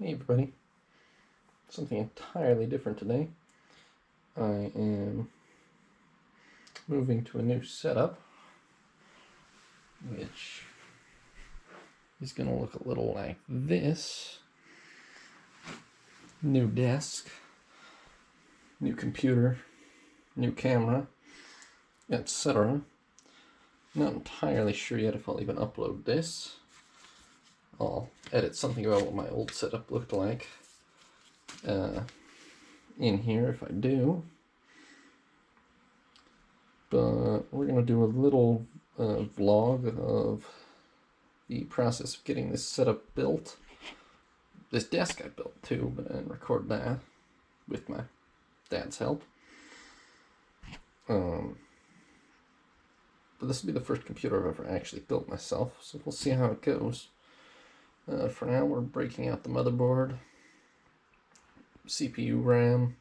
Hey everybody, something entirely different today. I am moving to a new setup, which is going to look a little like this. New desk, new computer, new camera, etc. Not entirely sure yet if I'll even upload this. I'll edit something about what my old setup looked like in here if I do. But we're going to do a little vlog of the process of getting this setup built. This desk I built too, but I didn't record that with my dad's help. But this will be the first computer I've ever actually built myself, so we'll see how it goes. For now, we're breaking out the motherboard, CPU, RAM,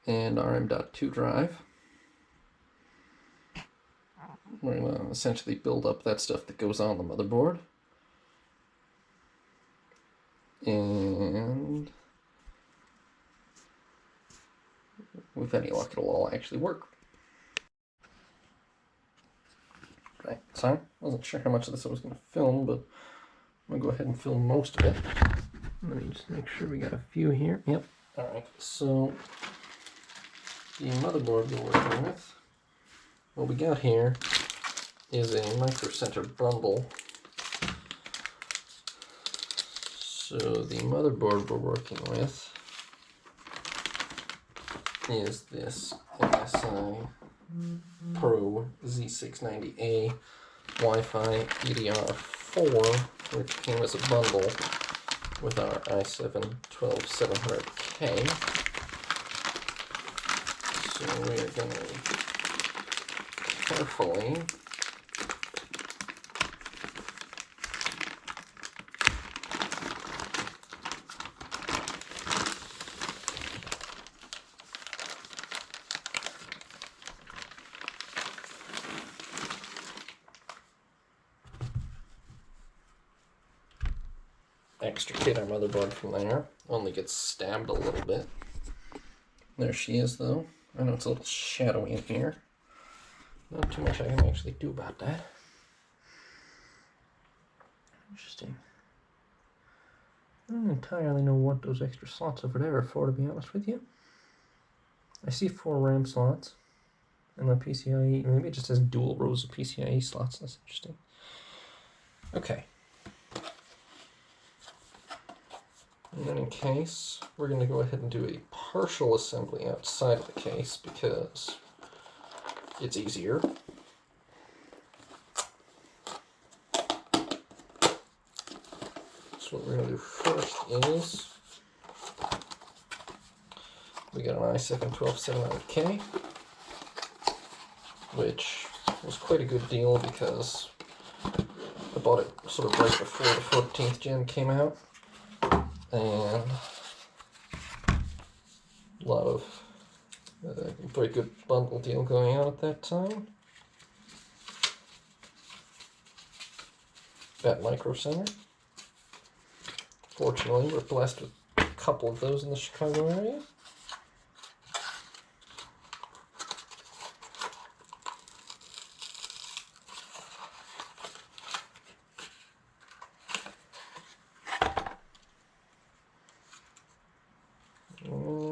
and RM.2 drive. We're going to essentially build up that stuff that goes on the motherboard. And with any luck, it'll all actually work. Right, sorry, wasn't sure how much of this I was going to film, but I'm going to go ahead and film most of it. Let me just make sure we got a few here. Yep. Alright, so the motherboard we're working with, what we got here is a Micro Center bundle. So the motherboard we're working with is this MSI Pro Z690A Wi-Fi EDR4, which came as a bundle with our i7-12700K. So we're going to carefully extricate our motherboard from there. Only gets stabbed a little bit. There she is, though. I know it's a little shadowy in here. Not too much I can actually do about that. Interesting. I don't entirely know what those extra slots over there are for, to be honest with you. I see 4 RAM slots. And the PCIe, maybe it just has dual rows of PCIe slots. That's interesting. Okay. And then in case, we're going to go ahead and do a partial assembly outside of the case because it's easier. So what we're going to do first is we got an i7-12700K, which was quite a good deal because I bought it sort of right before the 14th gen came out. And a lot of very good bundle deal going on at that time at Micro Center. Fortunately, we're blessed with a couple of those in the Chicago area.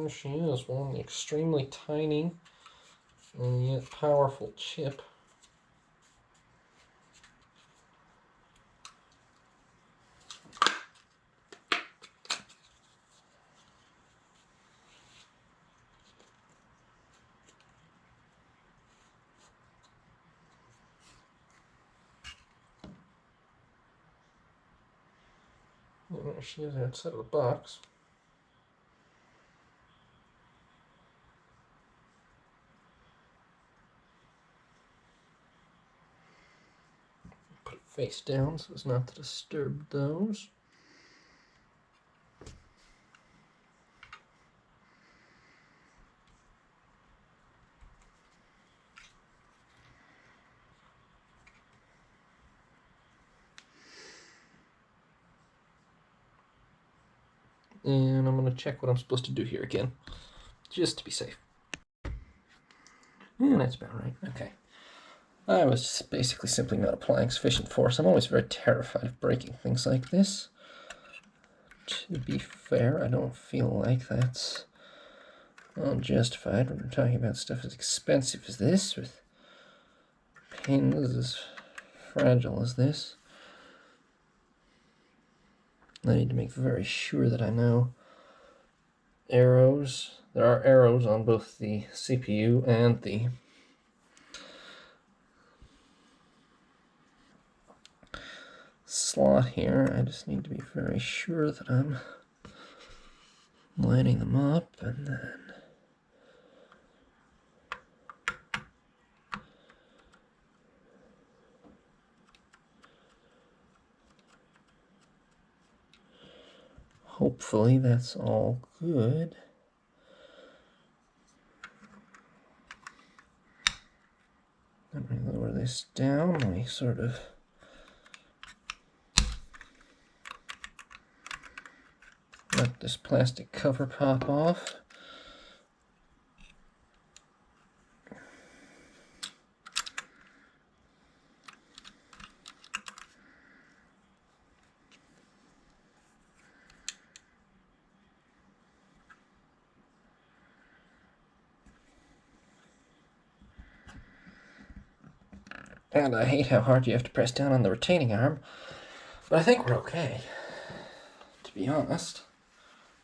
She is one extremely tiny and yet powerful chip. And there she is outside of the box. Put it face down so as not to disturb those. And I'm going to check what I'm supposed to do here again, just to be safe. Yeah, that's about right. Okay. I was basically simply not applying sufficient force. I'm always very terrified of breaking things like this. To be fair, I don't feel like that's unjustified when we're talking about stuff as expensive as this, with pins as fragile as this. I need to make very sure that I know arrows. There are arrows on both the CPU and the slot here. I just need to be very sure that I'm lining them up, and then hopefully that's all good. Let me lower this down. Let me sort of let this plastic cover pop off. And I hate how hard you have to press down on the retaining arm, but I think we're okay. To be honest,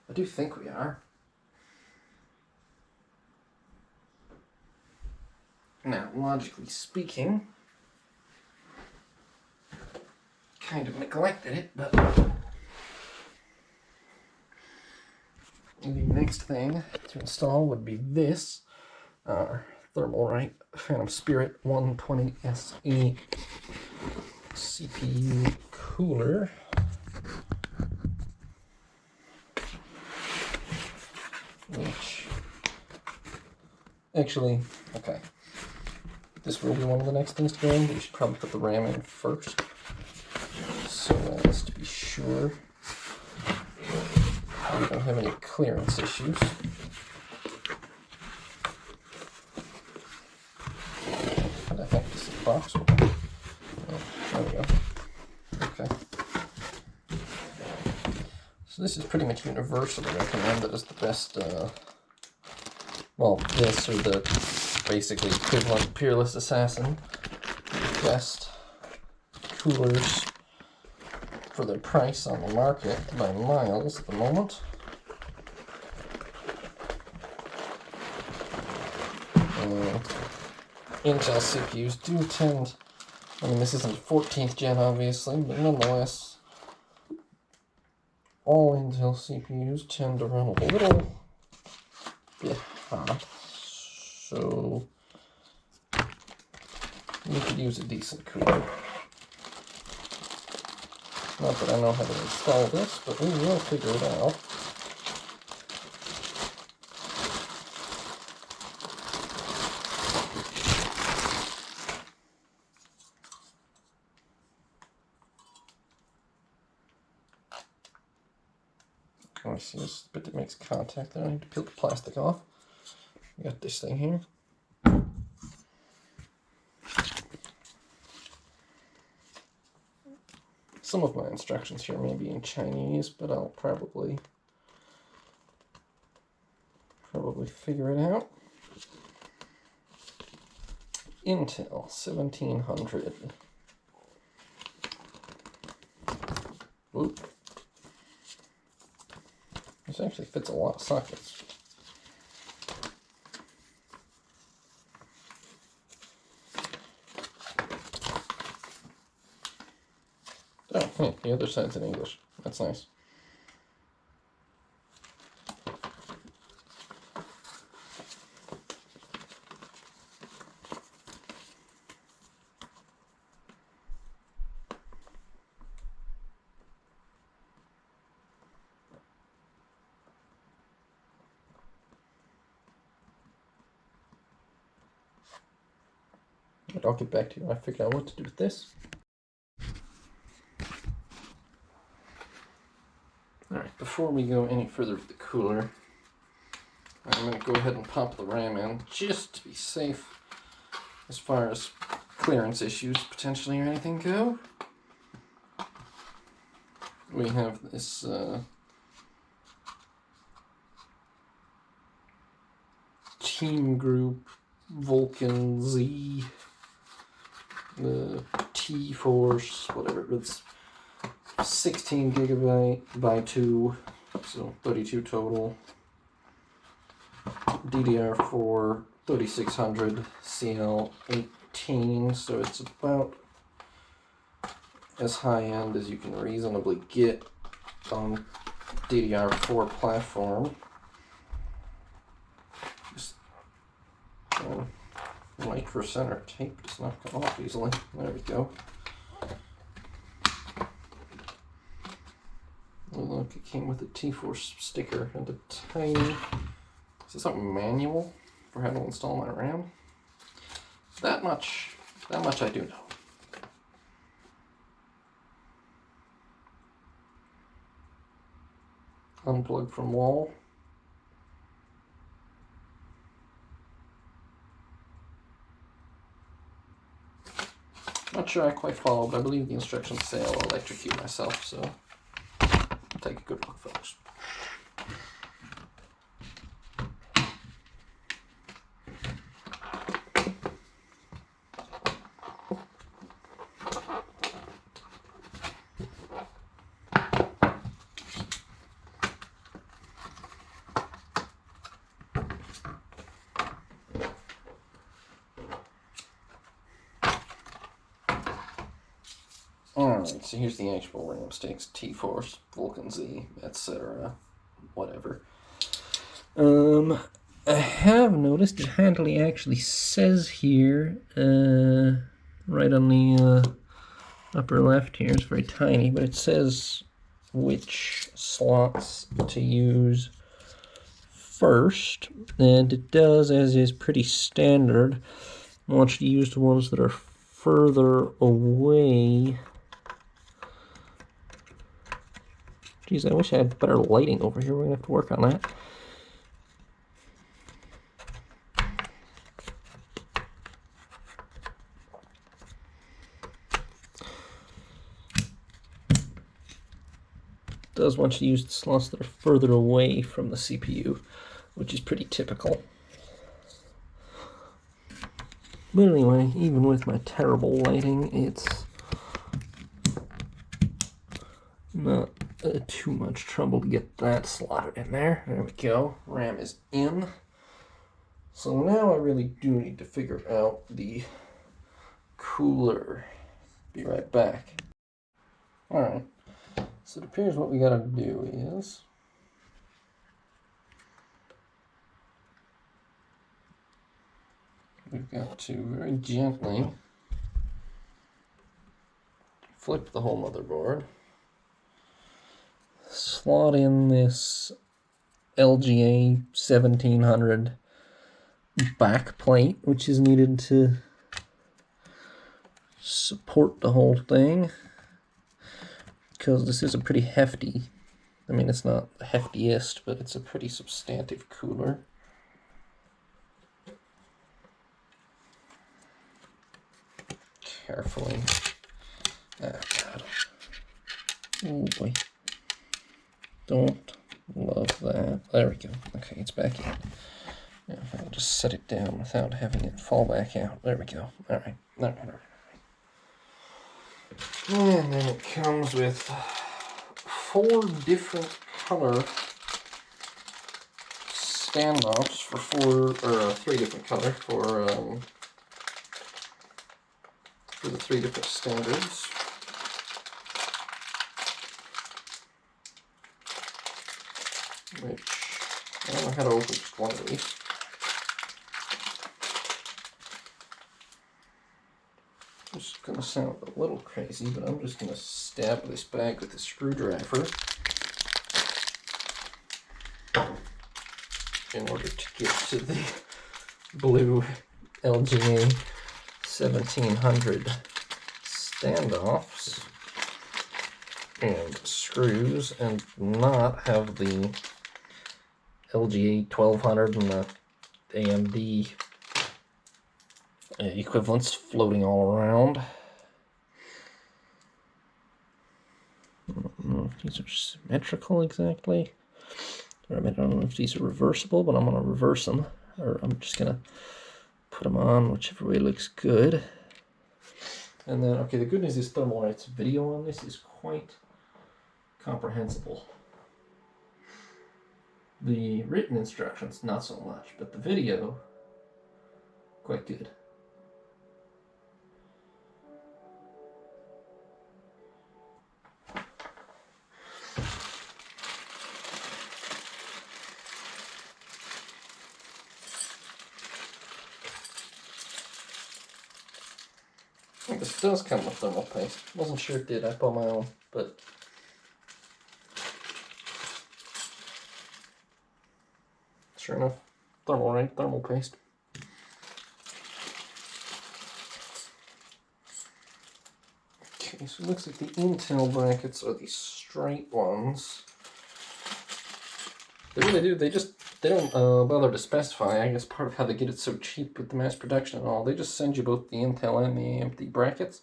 I do think we are. Now, logically speaking, kind of neglected it, but the next thing to install would be this, our Thermalright Phantom Spirit 120 SE CPU cooler. Which, actually, okay, this will be one of the next things to go in, but we should probably put the RAM in first, so as to be sure we don't have any clearance issues. How the heck does the box open? Oh, there we go. Okay. So this is pretty much universally recommended as the best, well, this or the basically equivalent Peerless Assassin, the best coolers for their price on the market by miles at the moment. Intel CPUs do tend, I mean, this isn't 14th gen obviously, but nonetheless, all Intel CPUs tend to run a little bit hot, so you could use a decent cooler. Not that I know how to install this, but we will figure it out. I see this bit that makes contact there. I need to peel the plastic off. We got this thing here. Some of my instructions here may be in Chinese, but I'll probably figure it out. Intel 1700. Oop. This actually fits a lot of sockets. Oh, hey, the other side's in English. That's nice. But I'll get back to you when I figure out what to do with this. Alright, before we go any further with the cooler, I'm going to go ahead and pop the RAM in just to be safe as far as clearance issues potentially or anything go. We have this Team Group Vulcan Z, the T-Force, whatever, it's 16 gigabyte by 2, so 32 total. DDR4 3600 CL18, so it's about as high end as you can reasonably get on DDR4 platform. Just micro center tape does not come off easily. There we go. Oh, look, it came with a T-Force sticker and a tiny. Is this a manual for how to install my RAM? That much I do know. Unplug from wall. Not sure I quite followed, but I believe the instructions say I'll electrocute myself, so take a good look, folks. Alright, so here's the actual RAM sticks, T-Force, Vulcan Z, etc. Whatever. I have noticed it handily actually says here, right on the upper left here, it's very tiny, but it says which slots to use first, and it does, as is pretty standard, want you to use the ones that are further away. Geez, I wish I had better lighting over here. We're going to have to work on that. It does want you to use the slots that are further away from the CPU, which is pretty typical. But anyway, even with my terrible lighting, it's not too much trouble to get that slotted in there. There we go. RAM is in. So now I really do need to figure out the cooler. Be right back. Alright. So it appears what we gotta do is we've got to very gently flip the whole motherboard. Slot in this LGA 1700 back plate, which is needed to support the whole thing, because this is a pretty hefty, I mean, it's not the heftiest, but it's a pretty substantive cooler. Carefully. Oh, God. Oh, boy. Don't love that. There we go. Okay, it's back in. Now, if I can just set it down without having it fall back out. There we go. Alright. Alright. And then it comes with 4 different color standoffs for 3 different color for the 3 different standards. Which, I don't know how to open just one of these. This is going to sound a little crazy, but I'm just going to stab this bag with a screwdriver in order to get to the blue LGA 1700 standoffs. and screws and not have the LGA 1200 and the AMD equivalents floating all around. I don't know if these are symmetrical exactly. I don't know if these are reversible, but I'm going to reverse them. Or I'm just going to put them on whichever way looks good. And then, okay, the good news is Thermalright's video on this is quite comprehensible. The written instructions, not so much, but the video, quite good. I think this does come with thermal paste. Wasn't sure it did. I bought my own, but sure enough, thermal paste. Okay, so it looks like the Intel brackets are these straight ones. They really do. They don't bother to specify. I guess part of how they get it so cheap with the mass production and all. They just send you both the Intel and the AMD brackets.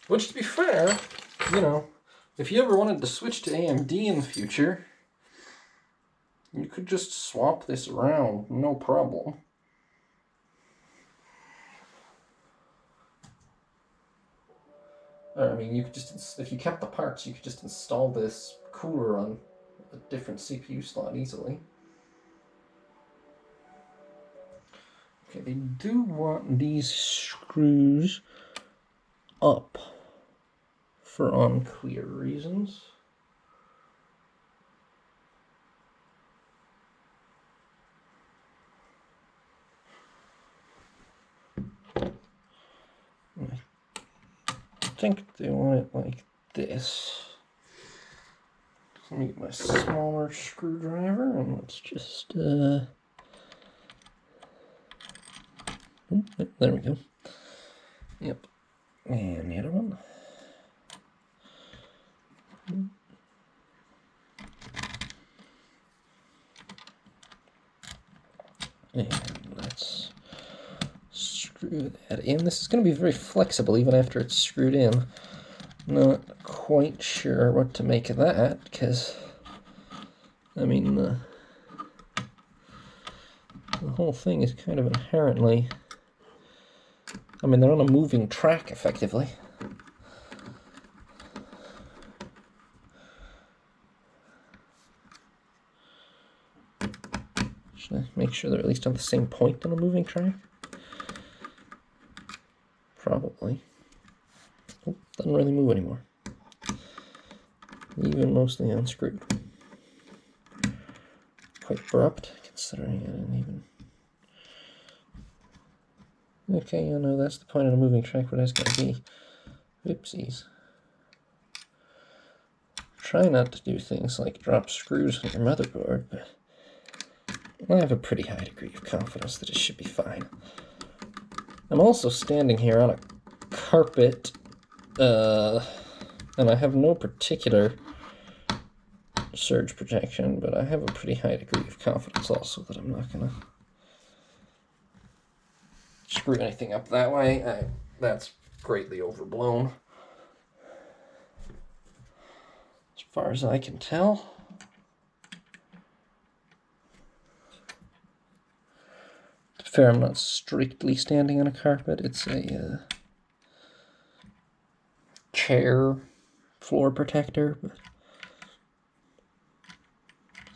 Which, to be fair, you know, if you ever wanted to switch to AMD in the future, you could just swap this around, no problem. Or, I mean, you could just, if you kept the parts, you could just install this cooler on a different CPU slot easily. Okay, they do want these screws up for unclear reasons. I think they want it like this. Let me get my smaller screwdriver and let's just there we go. Yep. And the other one. And let's screw that in. This is going to be very flexible even after it's screwed in. Not quite sure what to make of that, because, I mean, the whole thing is kind of inherently, I mean, they're on a moving track, effectively. Should I make sure they're at least on the same point on a moving track? Probably. Oh, doesn't really move anymore. Even mostly unscrewed. Quite abrupt, considering I didn't even... Okay, you know, that's the point of a moving track where that's going to be. Oopsies. Try not to do things like drop screws on your motherboard, but I have a pretty high degree of confidence that it should be fine. I'm also standing here on a carpet, and I have no particular surge protection, but I have a pretty high degree of confidence also that I'm not going to screw anything up that way. That's greatly overblown, as far as I can tell. To be fair, I'm not strictly standing on a carpet. It's a chair floor protector, but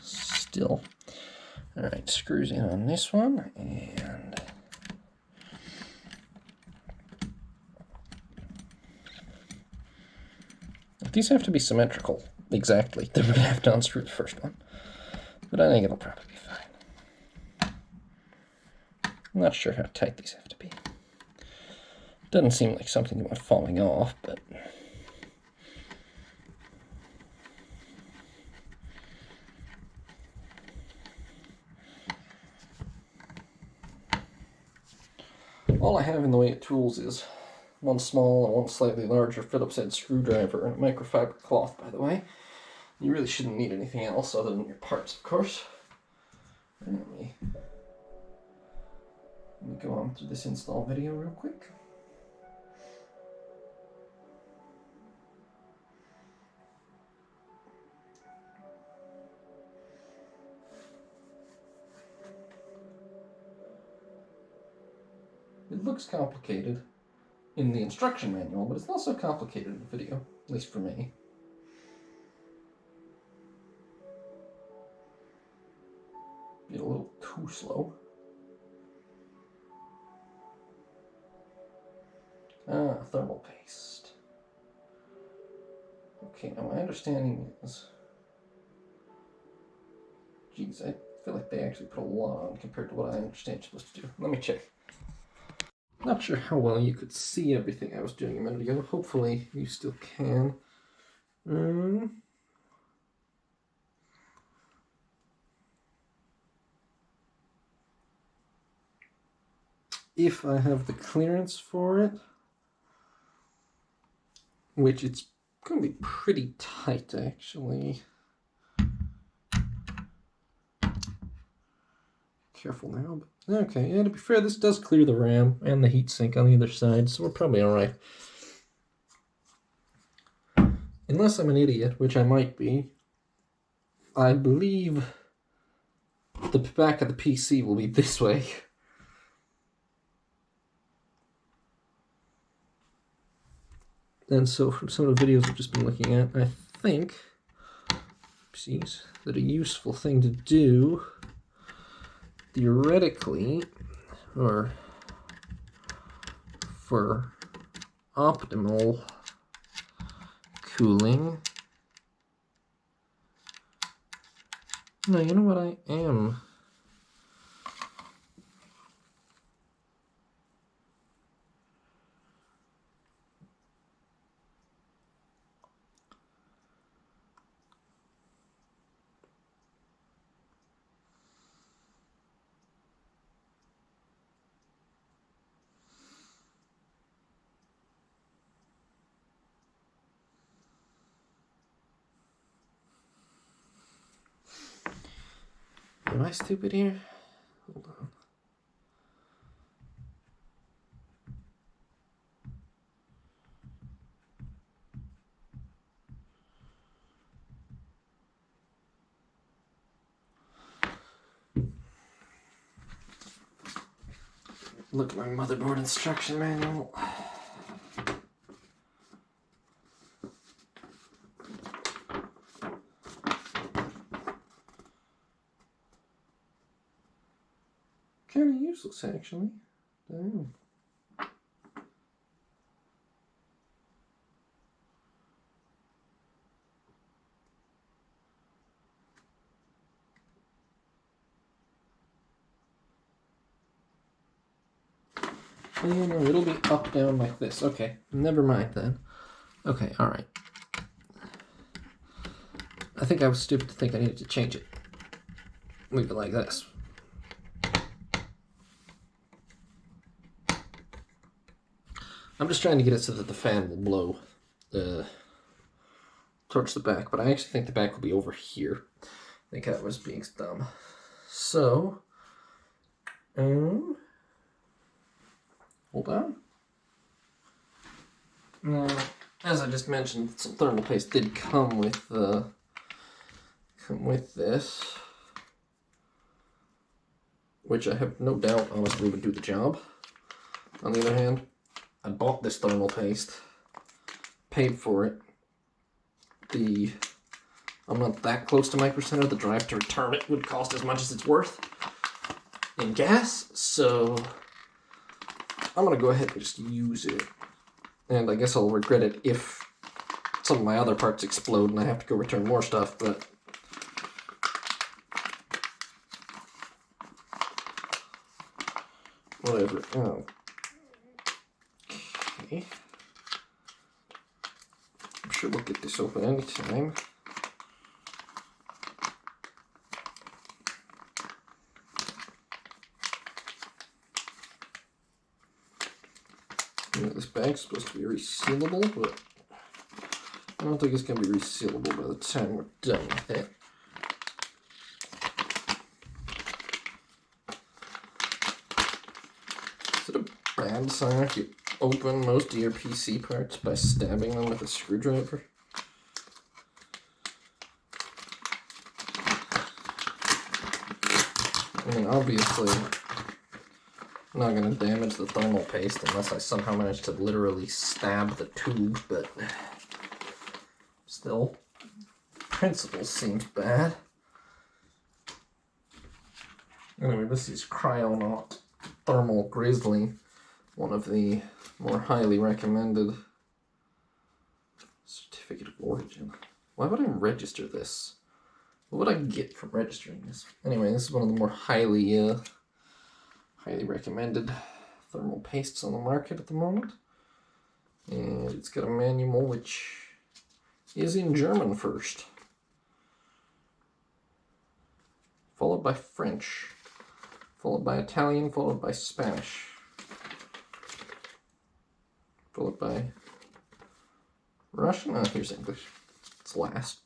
still. All right, screws in on this one, and these have to be symmetrical, exactly. Then we're gonna have to unscrew the first one, but I think it'll probably be fine. I'm not sure how tight these have to be. Doesn't seem like something you want falling off, but all I have in the way of tools is one small and one slightly larger Phillips head screwdriver and a microfiber cloth, by the way. You really shouldn't need anything else other than your parts, of course. Let me go on through this install video real quick. It looks complicated in the instruction manual, but it's not so complicated in the video, at least for me. Get a little too slow. Ah, thermal paste. Okay, now my understanding is... Geez, I feel like they actually put a lot on compared to what I understand you're supposed to do. Let me check. Not sure how well you could see everything I was doing a minute ago. Hopefully you still can. If I have the clearance for it, which it's going to be pretty tight actually. Careful now, but okay, yeah, to be fair, this does clear the RAM and the heatsink on either side, so we're probably alright. Unless I'm an idiot, which I might be, I believe the back of the PC will be this way. And so from some of the videos I've just been looking at, I think, oopsies, that a useful thing to do, theoretically, or for optimal cooling. No, you know what I am? Am I stupid here? Hold on. Look at my motherboard instruction manual. Kind of useless, actually. Damn. Oh, no, it'll be up, down like this. Okay, never mind then. Okay, alright. I think I was stupid to think I needed to change it. Leave it like this. I'm just trying to get it so that the fan will blow towards the back, but I actually think the back will be over here. I think I was being dumb. So, hold on. Now, as I just mentioned, some thermal paste did come with this, which I have no doubt honestly would do the job. On the other hand, I bought this thermal paste, paid for it. I'm not that close to Micro Center. The drive to return it would cost as much as it's worth in gas, so I'm gonna go ahead and just use it. And I guess I'll regret it if some of my other parts explode and I have to go return more stuff, but whatever. Oh. Okay. I'm sure we'll get this open anytime. This bag's supposed to be resealable, but I don't think it's going to be resealable by the time we're done with it. Is it a bad sign if you open most of your PC parts by stabbing them with a screwdriver? I mean, obviously, I'm not going to damage the thermal paste unless I somehow manage to literally stab the tube, but still, principle seems bad. Anyway, this is Cryonaut Thermal Grizzly, one of the more highly recommended. Certificate of Origin. Why would I register this? What would I get from registering this? Anyway, this is one of the more highly recommended thermal pastes on the market at the moment. And it's got a manual which is in German first, followed by French, followed by Italian, followed by Spanish, followed by Russian. Here's English. It's last.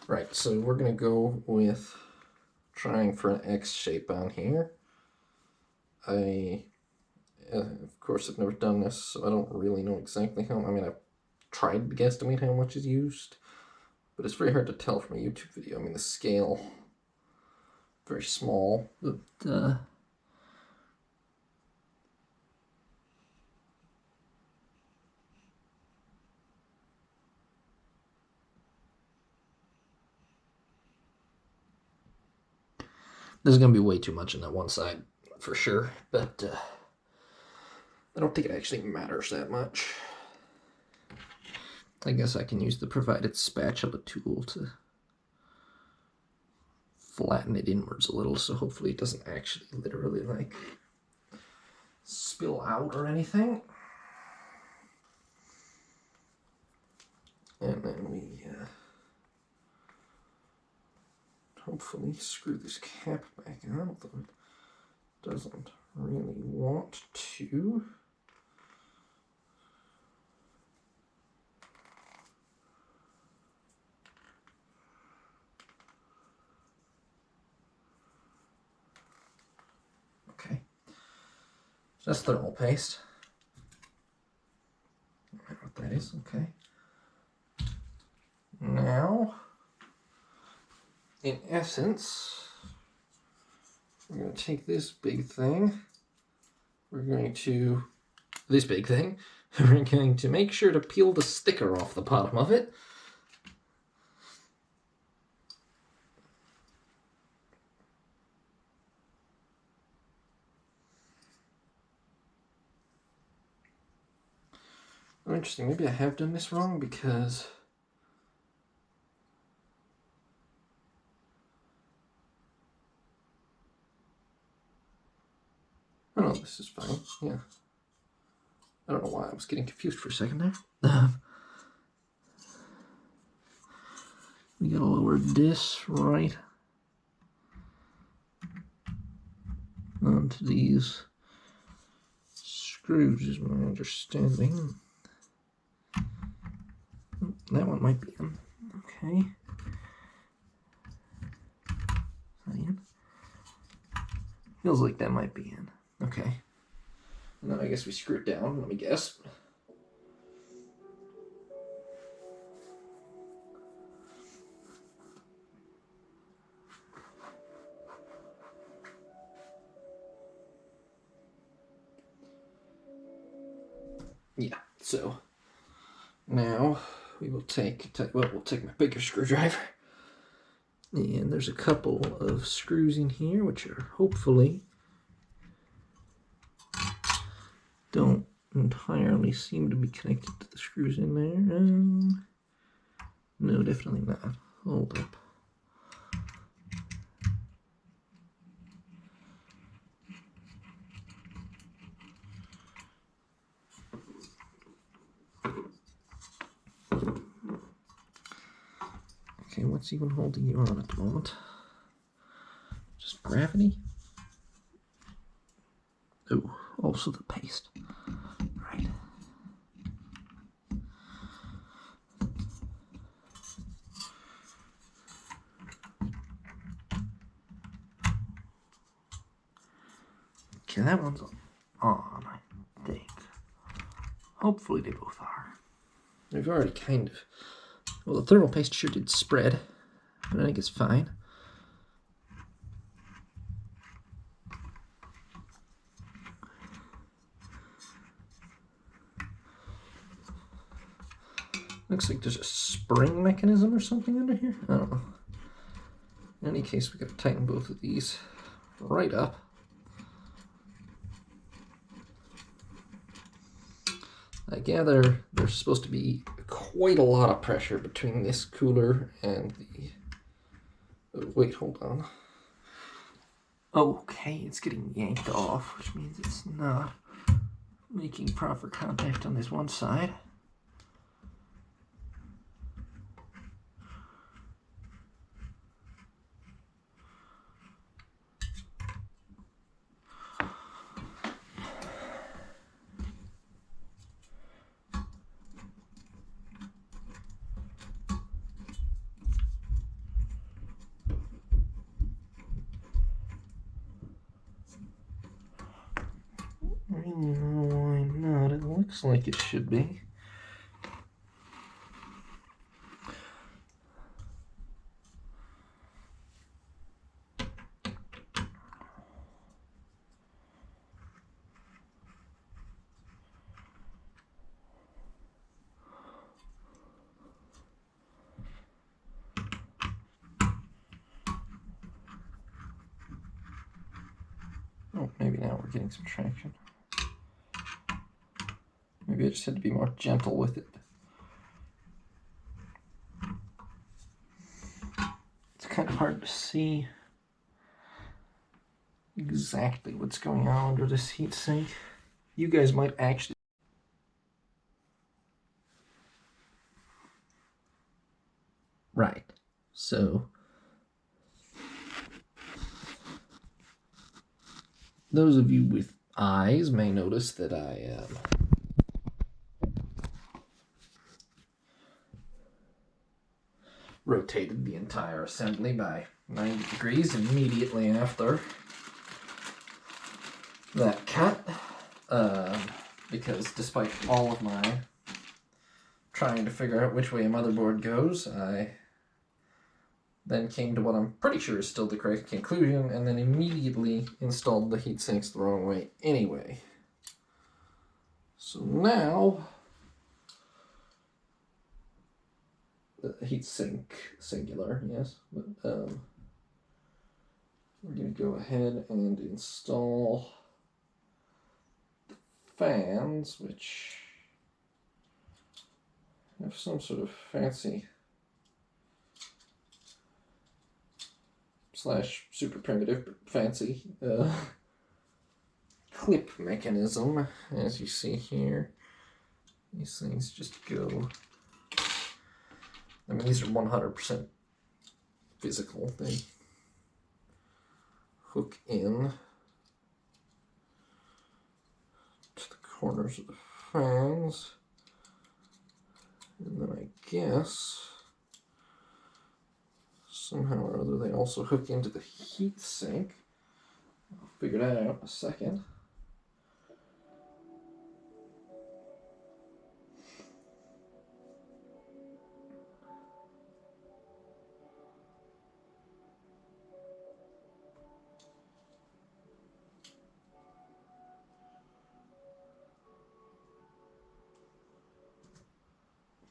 Right, so we're going to go with trying for an X shape on here. Of course, I've never done this, so I don't really know exactly how. I mean, I've tried to guesstimate how much is used, but it's very hard to tell from a YouTube video. I mean, the scale, very small, but there's going to be way too much on that one side, for sure, but I don't think it actually matters that much. I guess I can use the provided spatula tool to flatten it inwards a little, so hopefully it doesn't actually literally, like, spill out or anything. And then we hopefully screw this cap back on, although it doesn't really want to. Okay, so that's thermal paste. I don't know what that is. Okay. Now, in essence, we're going to take this big thing. We're going to make sure to peel the sticker off the bottom of it. Oh, interesting. Maybe I have done this wrong because oh no, this is fine. Yeah. I don't know why I was getting confused for a second there. We gotta lower this right onto these screws, is my understanding. That one might be in. Okay. Is that in? Feels like that might be in. Okay. And then I guess we screw it down, let me guess. Yeah, so now we will we'll take my bigger screwdriver. And there's a couple of screws in here which are hopefully don't entirely seem to be connected to the screws in there. No, definitely not. Hold up. Okay, what's even holding you on at the moment? Just gravity? Oh, also the paste. Right. Okay, that one's on, I think. Hopefully they both are. We've already kind of... Well, the thermal paste sure did spread, but I think it's fine. Looks like there's a spring mechanism or something under here. I don't know. In any case, we got to tighten both of these right up. I gather there's supposed to be quite a lot of pressure between this cooler and the... Oh, wait, hold on. Okay, it's getting yanked off, which means it's not making proper contact on this one side. No, why not? It looks like it should be. Oh, maybe now we're getting some traction. Maybe I just had to be more gentle with it. It's kind of hard to see exactly what's going on under this heatsink. You guys might actually... Right. So... those of you with eyes may notice that I rotated the entire assembly by 90 degrees immediately after that cut, because despite all of my trying to figure out which way a motherboard goes, I then came to what I'm pretty sure is still the correct conclusion, and then immediately installed the heat sinks the wrong way anyway. So now, the heat sink singular, yes, but we're going to go ahead and install the fans, which have some sort of fancy / super primitive but fancy clip mechanism. As you see here, these things just go, I mean, these are 100% physical. They hook in to the corners of the fans, and then I guess somehow or other they also hook into the heat sink. I'll figure that out in a second.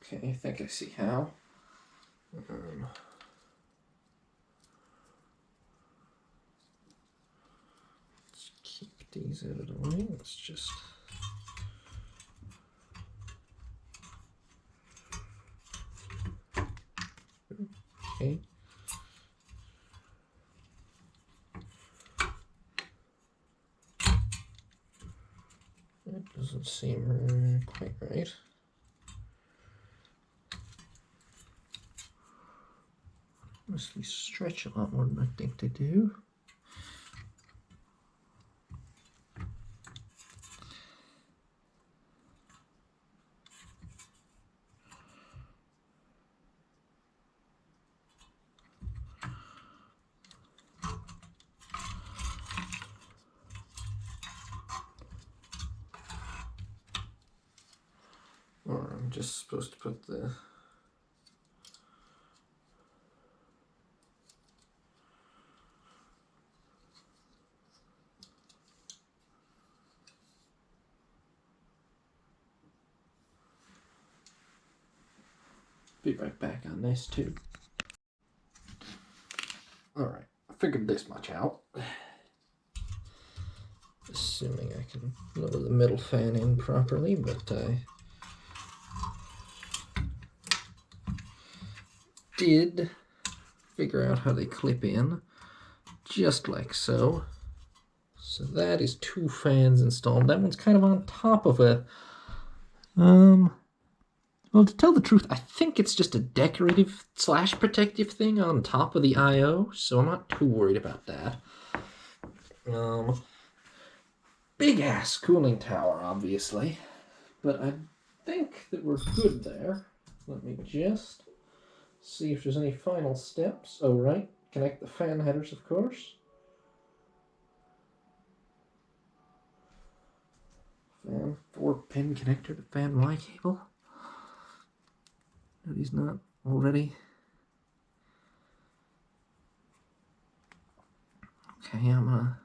Okay, I think I see how. Let's keep these out of the way. Let's just... Okay. That doesn't seem quite right. Mostly stretch a lot more than I think they do. Or I'm just supposed to put the be right back on this too. Alright, I figured this much out. Assuming I can lower the middle fan in properly, but I did figure out how they clip in, just like so. So that is 2 fans installed. That one's kind of on top of a, well, to tell the truth, I think it's just a decorative / protective thing on top of the I/O, so I'm not too worried about that. Big ass cooling tower, obviously, but I think that we're good there. Let me just see if there's any final steps. Oh, right. Connect the fan headers, of course. Fan 4-pin connector to fan Y cable. No, he's not already. Okay, I'm gonna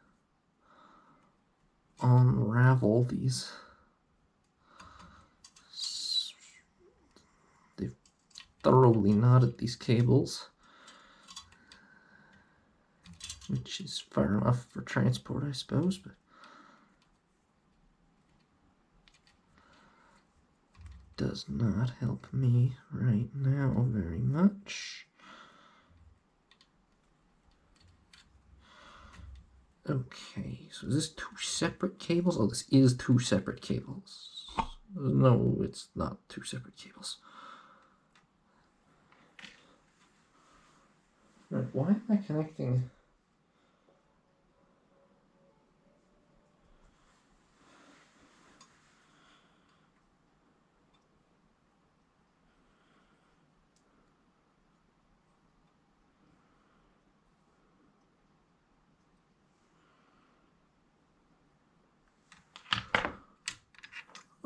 unravel these. They've thoroughly knotted these cables, which is fair enough for transport, I suppose, but does not help me right now very much. Okay, so is this 2 separate cables? Oh, this is 2 separate cables. No, it's not 2 separate cables. Right, why am I connecting?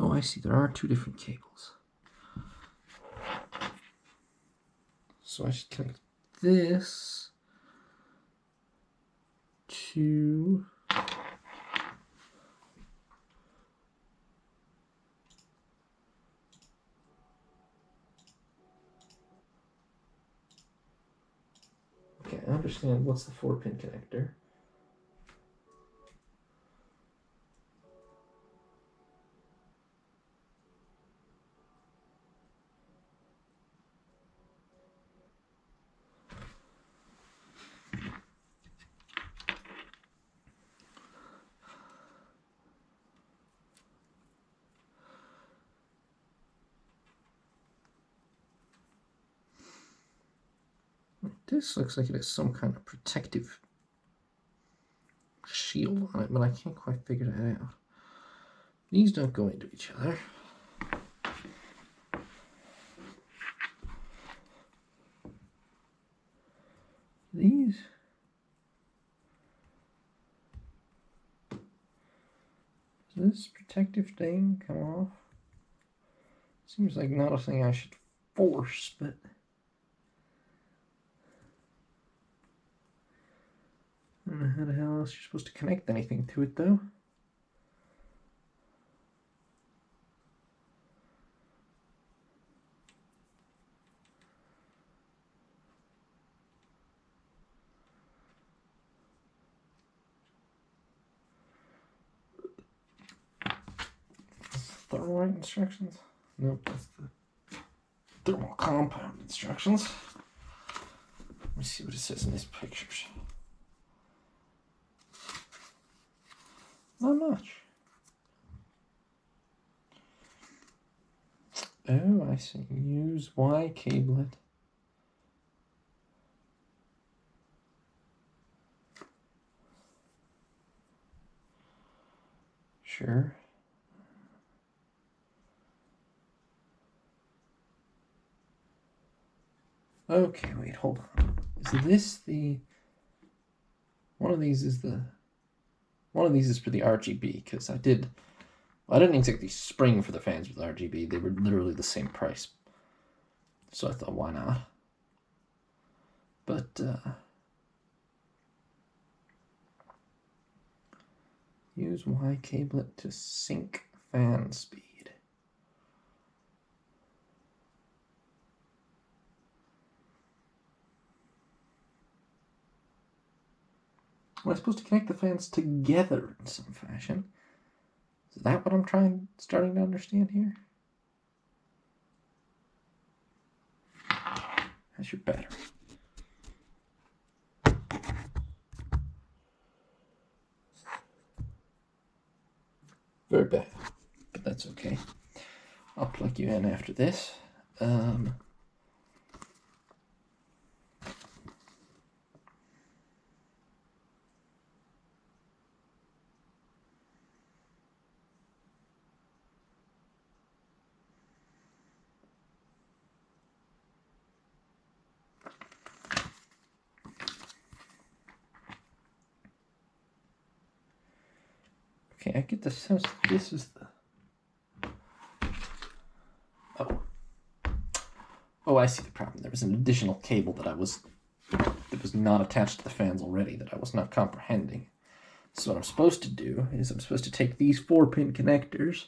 Oh, I see. There are 2 different cables. So I should connect this to okay, I understand. What's the 4-pin connector? This looks like it has some kind of protective shield on it, but I can't quite figure that out. These don't go into each other. These? Does this protective thing come off? Seems like not a thing I should force, but I don't know how the hell else you're supposed to connect anything to it, though. Thermal instructions? Nope, that's the thermal compound instructions. Let me see what it says in these pictures. Not much. Oh, I see. Use Y cablet. Sure. Okay, wait, hold on. Is this the... One of these is for the RGB, because I didn't exactly spring for the fans with RGB. They were literally the same price. So I thought, why not? But, use Y cablet to sync fan speed. Am I supposed to connect the fans together in some fashion? Is that what I'm starting to understand here? How's your battery? Very bad, but that's okay. I'll plug you in after this. Okay, I get the sense that this is the... Oh, I see the problem. There was an additional cable that was not attached to the fans already that I was not comprehending. So what I'm supposed to do is I'm supposed to take these 4-pin connectors,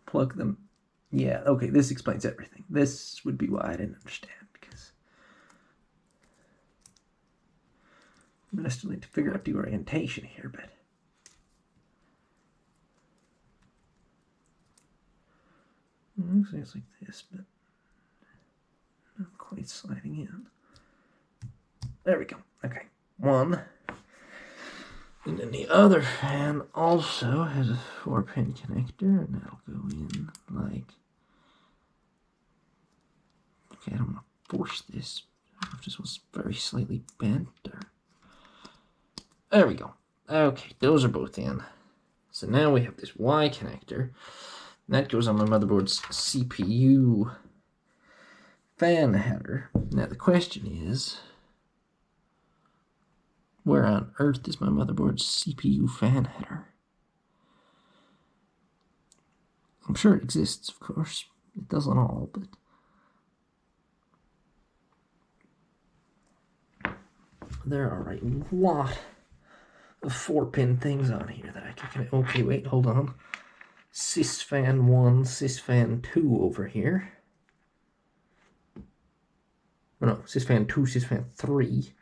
plug them. Yeah, okay, this explains everything. This would be why I didn't understand, because I still need to figure out the orientation here, but... Looks like it's like this, but not quite sliding in. There we go. Okay, one. And then the other fan also has a 4-pin connector, and that'll go in like... Okay, I don't want to force this. I don't know if this was very slightly bent or... There we go. Okay, those are both in. So now we have this Y connector. And that goes on my motherboard's CPU fan header. Now the question is, where on earth is my motherboard's CPU fan header? I'm sure it exists, of course. It doesn't all, but... There are a lot of 4-pin things on here that I can connect. Okay, wait, hold on. Sysfan 1, Sysfan 2 over here. Oh no, Sysfan 2, Sysfan 3.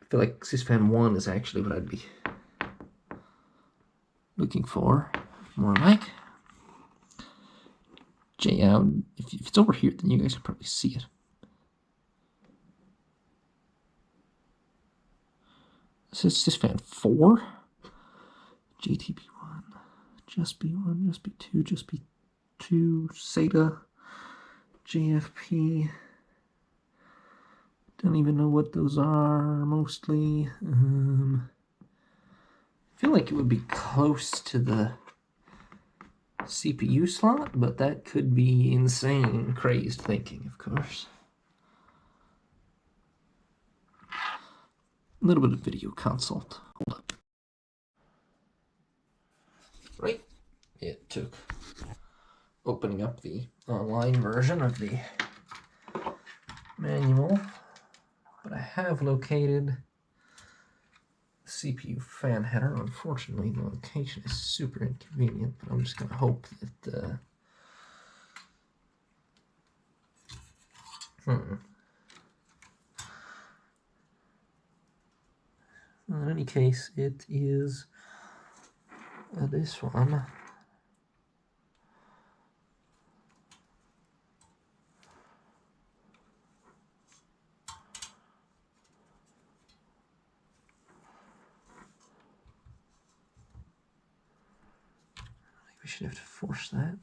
I feel like Sysfan 1 is actually what I'd be looking for. More like. J-out. If it's over here, then you guys can probably see it. This is Sysfan 4. JTB1. Just B1, just B2, just B2, SATA, JFP. Don't even know what those are, mostly. I feel like it would be close to the CPU slot, but that could be insane, crazed thinking, of course. A little bit of video consult. Hold up. Right. It took opening up the online version of the manual, but I have located the CPU fan header. Unfortunately, the location is super inconvenient, but I'm just going to hope that in any case, it is this one. We should have to force that.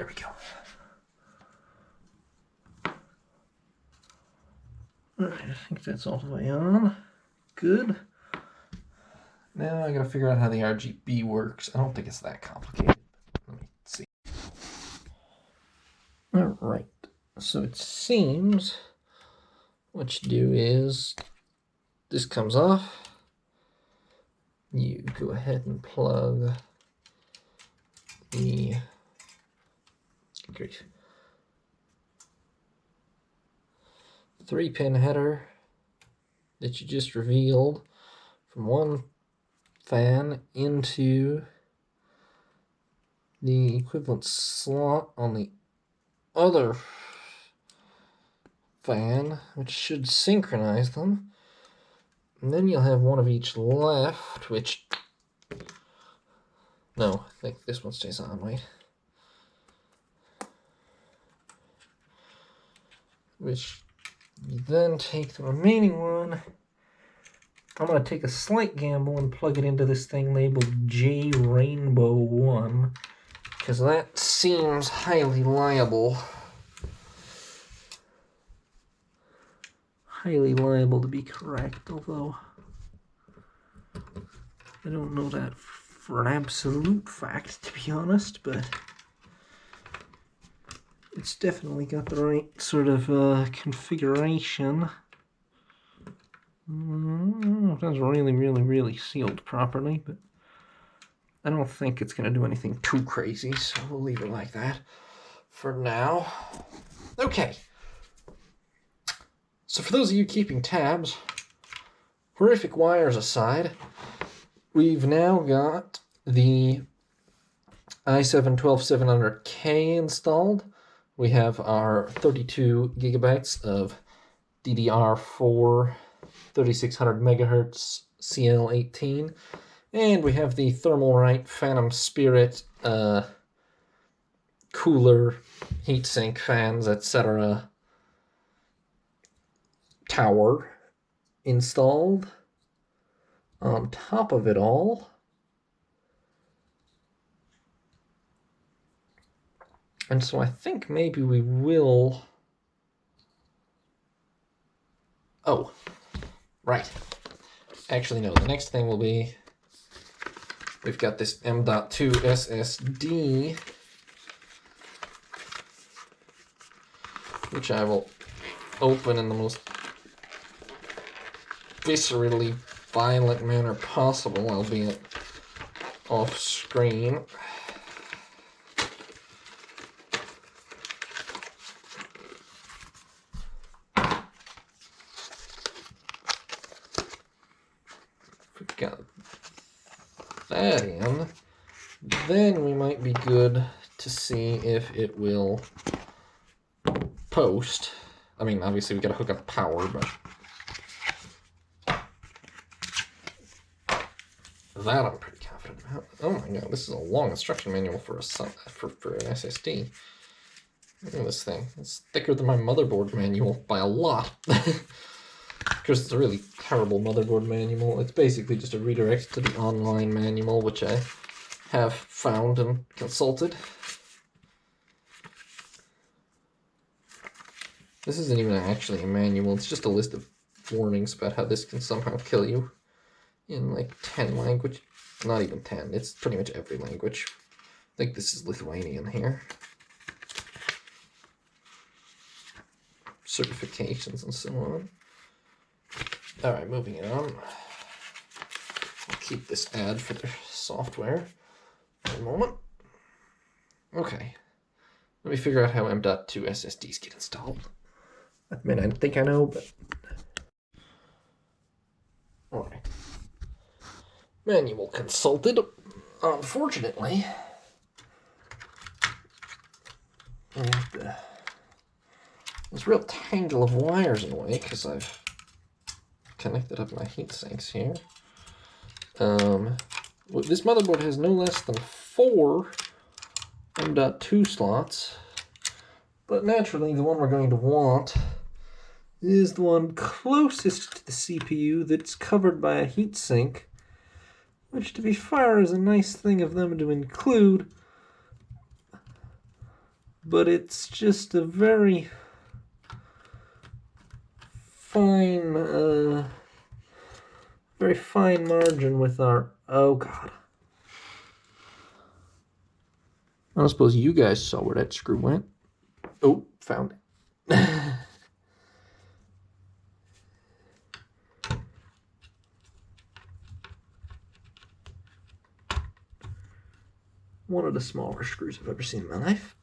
There we go. Alright, I think that's all the way on. Good. Now I gotta figure out how the RGB works. I don't think it's that complicated. Let me see. Alright, so it seems what you do is this comes off. You go ahead and plug the 3-pin header that you just revealed from one fan into the equivalent slot on the other fan, which should synchronize them. And then you'll have one of each left, which... No, I think this one stays on, wait. Which you then take the remaining one. I'm going to take a slight gamble and plug it into this thing labeled J Rainbow 1, because that seems highly liable. Highly liable to be correct, although I don't know that for an absolute fact, to be honest, but it's definitely got the right sort of configuration. It was really sealed properly, but I don't think it's going to do anything too crazy, so we'll leave it like that for now. Okay. So for those of you keeping tabs, horrific wires aside, we've now got the i7-12700K installed. We have our 32 gigabytes of DDR4 3600 megahertz CL18, and we have the Thermalright Phantom Spirit cooler, heatsink fans, etc. tower installed on top of it all. And so I think maybe we will... Oh, right. Actually, no, the next thing will be... We've got this M.2 SSD, which I will open in the most viscerally violent manner possible, albeit off screen. We've got that in, then we might be good to see if it will post. I mean, obviously we gotta hook up power, but that I'm pretty confident about. Oh my god, this is a long instruction manual for for an SSD. Look at this thing. It's thicker than my motherboard manual by a lot. Because it's a really terrible motherboard manual. It's basically just a redirect to the online manual, which I have found and consulted. This isn't even actually a manual, it's just a list of warnings about how this can somehow kill you in like 10 languages. Not even 10, it's pretty much every language. I think this is Lithuanian here. Certifications and so on. Alright, moving on. I'll keep this ad for the software for a moment. Okay. Let me figure out how M.2 SSDs get installed. I mean, I think I know, but... Alright. Manual consulted. Unfortunately, I have this real tangle of wires in the way, because I've connected up my heat sinks here. This motherboard has no less than 4 M.2 slots, but naturally the one we're going to want is the one closest to the CPU that's covered by a heatsink, which to be fair is a nice thing of them to include, but it's just a very fine, very fine margin with our, oh God. I don't suppose you guys saw where that screw went. Oh, found it. One of the smaller screws I've ever seen in my life.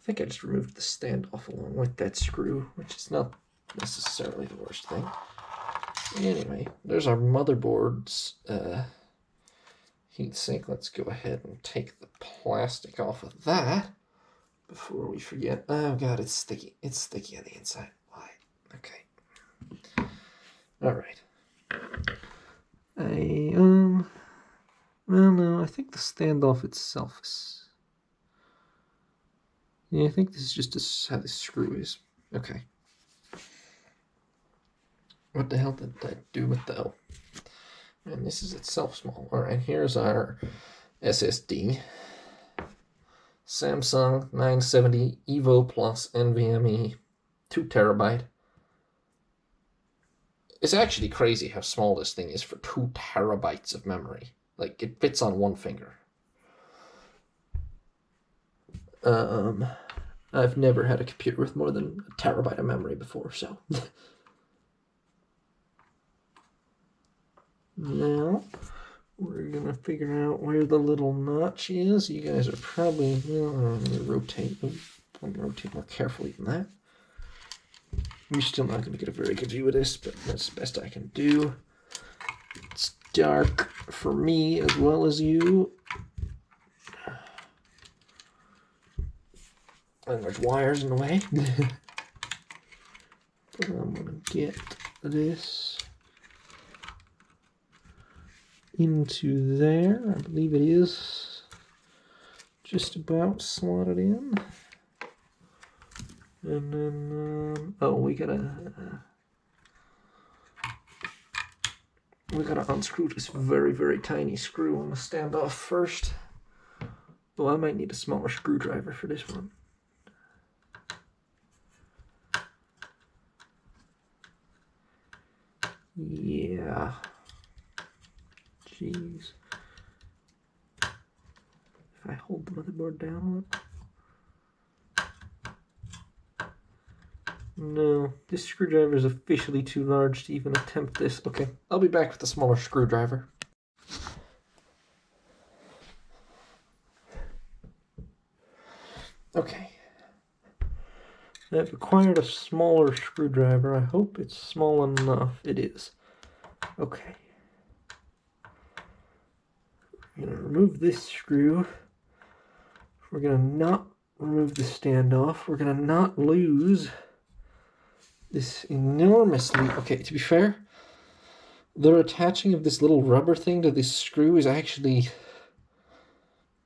I think I just removed the standoff along with that screw, which is not necessarily the worst thing. Anyway, there's our motherboard's heatsink. Let's go ahead and take the plastic off of that before we forget. Oh God, it's sticky. It's sticky on the inside. Why? Okay. All right. Well, no, I think the standoff itself is. Yeah, I think this is just how this screw is. Okay. What the hell did I do with the O? And this is itself small. All right, here's our SSD. Samsung 970 Evo Plus NVMe, 2 terabyte. It's actually crazy how small this thing is for 2 terabytes of memory. Like, it fits on one finger. I've never had a computer with more than a terabyte of memory before, so. Now, we're gonna figure out where the little notch is. You guys are probably, well, let me rotate. Let me rotate more carefully than that. You're still not gonna get a very good view of this, but that's the best I can do. It's dark for me as well as you. And there's wires in the way. But I'm gonna get this into there. I believe it is just about slotted in. And then, oh, we gotta unscrew this very, very tiny screw on the standoff first. Well, I might need a smaller screwdriver for this one. Yeah. Jeez. If I hold the motherboard down. No, this screwdriver is officially too large to even attempt this. Okay, I'll be back with a smaller screwdriver. Okay. I've acquired a smaller screwdriver. I hope it's small enough. It is. Okay. I'm going to remove this screw. We're going to not remove the standoff. We're going to not lose this enormously... Okay, to be fair, the attaching of this little rubber thing to this screw is actually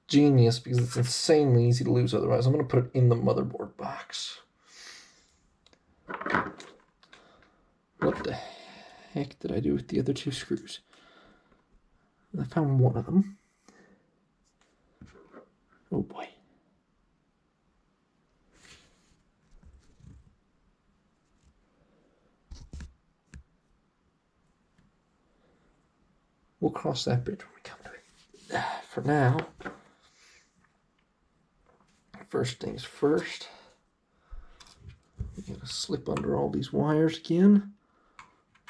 genius because it's insanely easy to lose otherwise. I'm going to put it in the motherboard box. What the heck did I do with the other 2 screws? I found one of them. Oh boy. We'll cross that bridge when we come to it. For now, first things first, we gotta slip under all these wires again.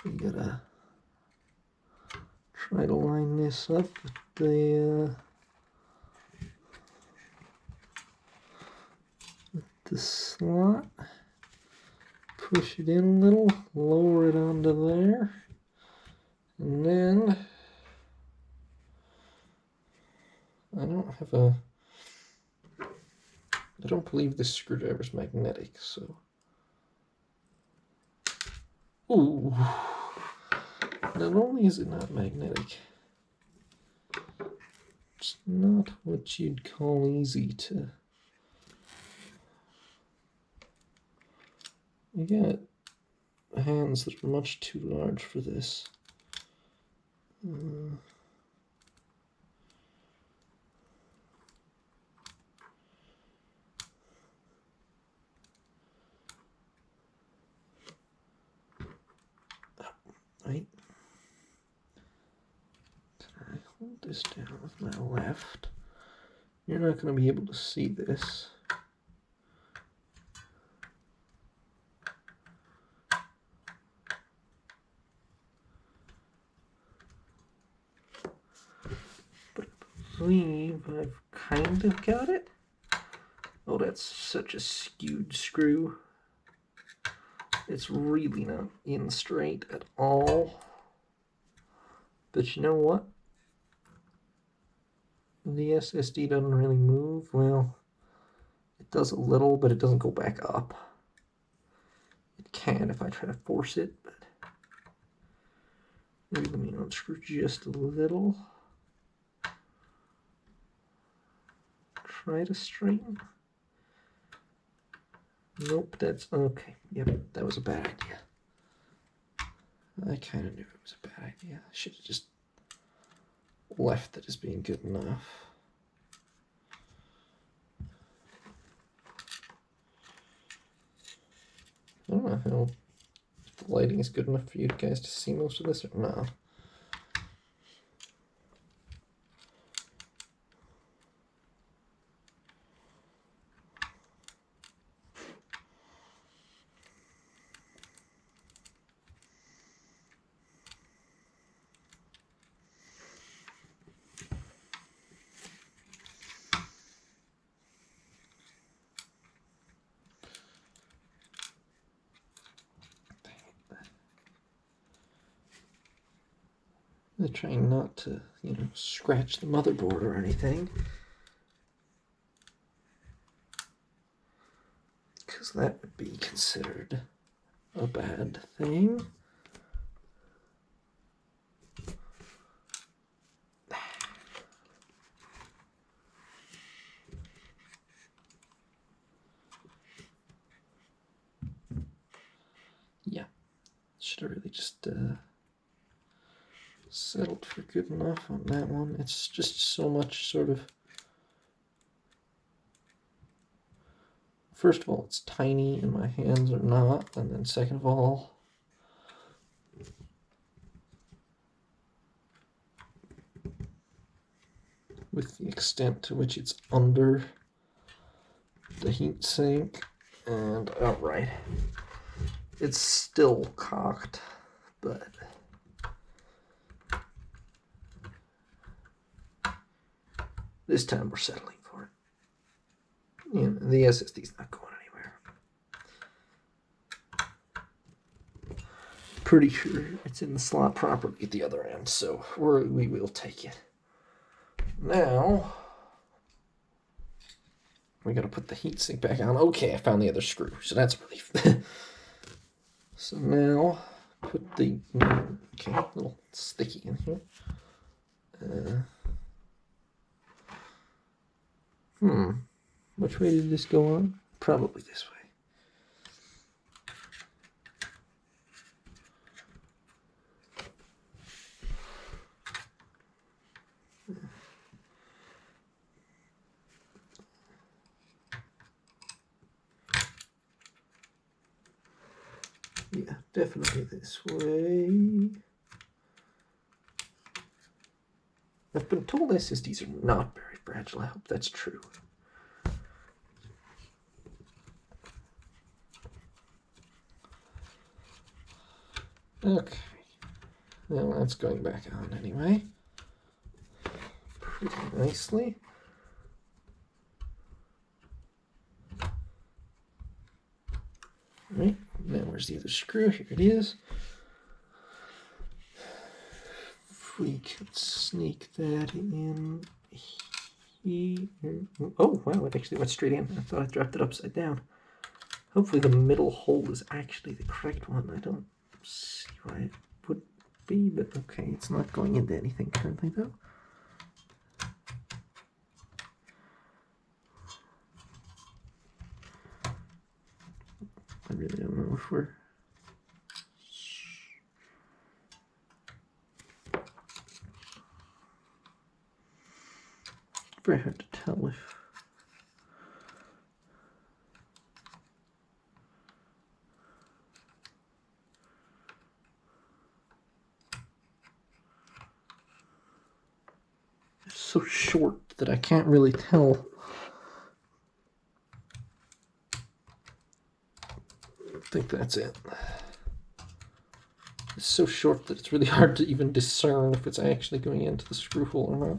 We gotta try to line this up with the slot. Push it in a little, lower it onto there, and then I don't believe this screwdriver is magnetic, so. Ooh. Not only is it not magnetic, it's not what you'd call easy to. You got hands that are much too large for this. Right. I hold this down with my left. You're not going to be able to see this. But I believe I've kind of got it. Oh, that's such a skewed screw. It's really not in straight at all. But you know what? The SSD doesn't really move. Well, it does a little, but it doesn't go back up. It can if I try to force it, but maybe let me unscrew just a little. Try to straighten. Nope, that's okay. Yep, that was a bad idea. I kind of knew it was a bad idea. I should have just left it as being good enough. I don't know how, if the lighting is good enough for you guys to see most of this or not. They're trying not to, scratch the motherboard or anything. Because that would be considered a bad thing. Yeah, should have really just settled for good enough on that one. It's just so much sort of... First of all, it's tiny and my hands are not. And then second of all, with the extent to which it's under the heat sink and outright, it's still cocked, but this time we're settling for it. The SSD's not going anywhere. Pretty sure it's in the slot properly at the other end, so we will take it. Now, we gotta put the heatsink back on. Okay, I found the other screw, so that's a relief. So now, put the, okay, a little sticky in here. Which way did this go on? Probably this way. Yeah, definitely this way. I've been told SSDs are not very fragile. I hope that's true. Okay. Well, that's going back on anyway. Pretty nicely. Right, now where's the other screw? Here it is. If we could sneak that in here. Oh, wow, it actually went straight in. I thought I dropped it upside down. Hopefully the middle hole is actually the correct one. I don't see why it would be, but okay, it's not going into anything currently though. I really don't know if we're Very hard to tell if... It's so short that I can't really tell. I think that's it. It's so short that it's really hard to even discern if it's actually going into the screw hole or not.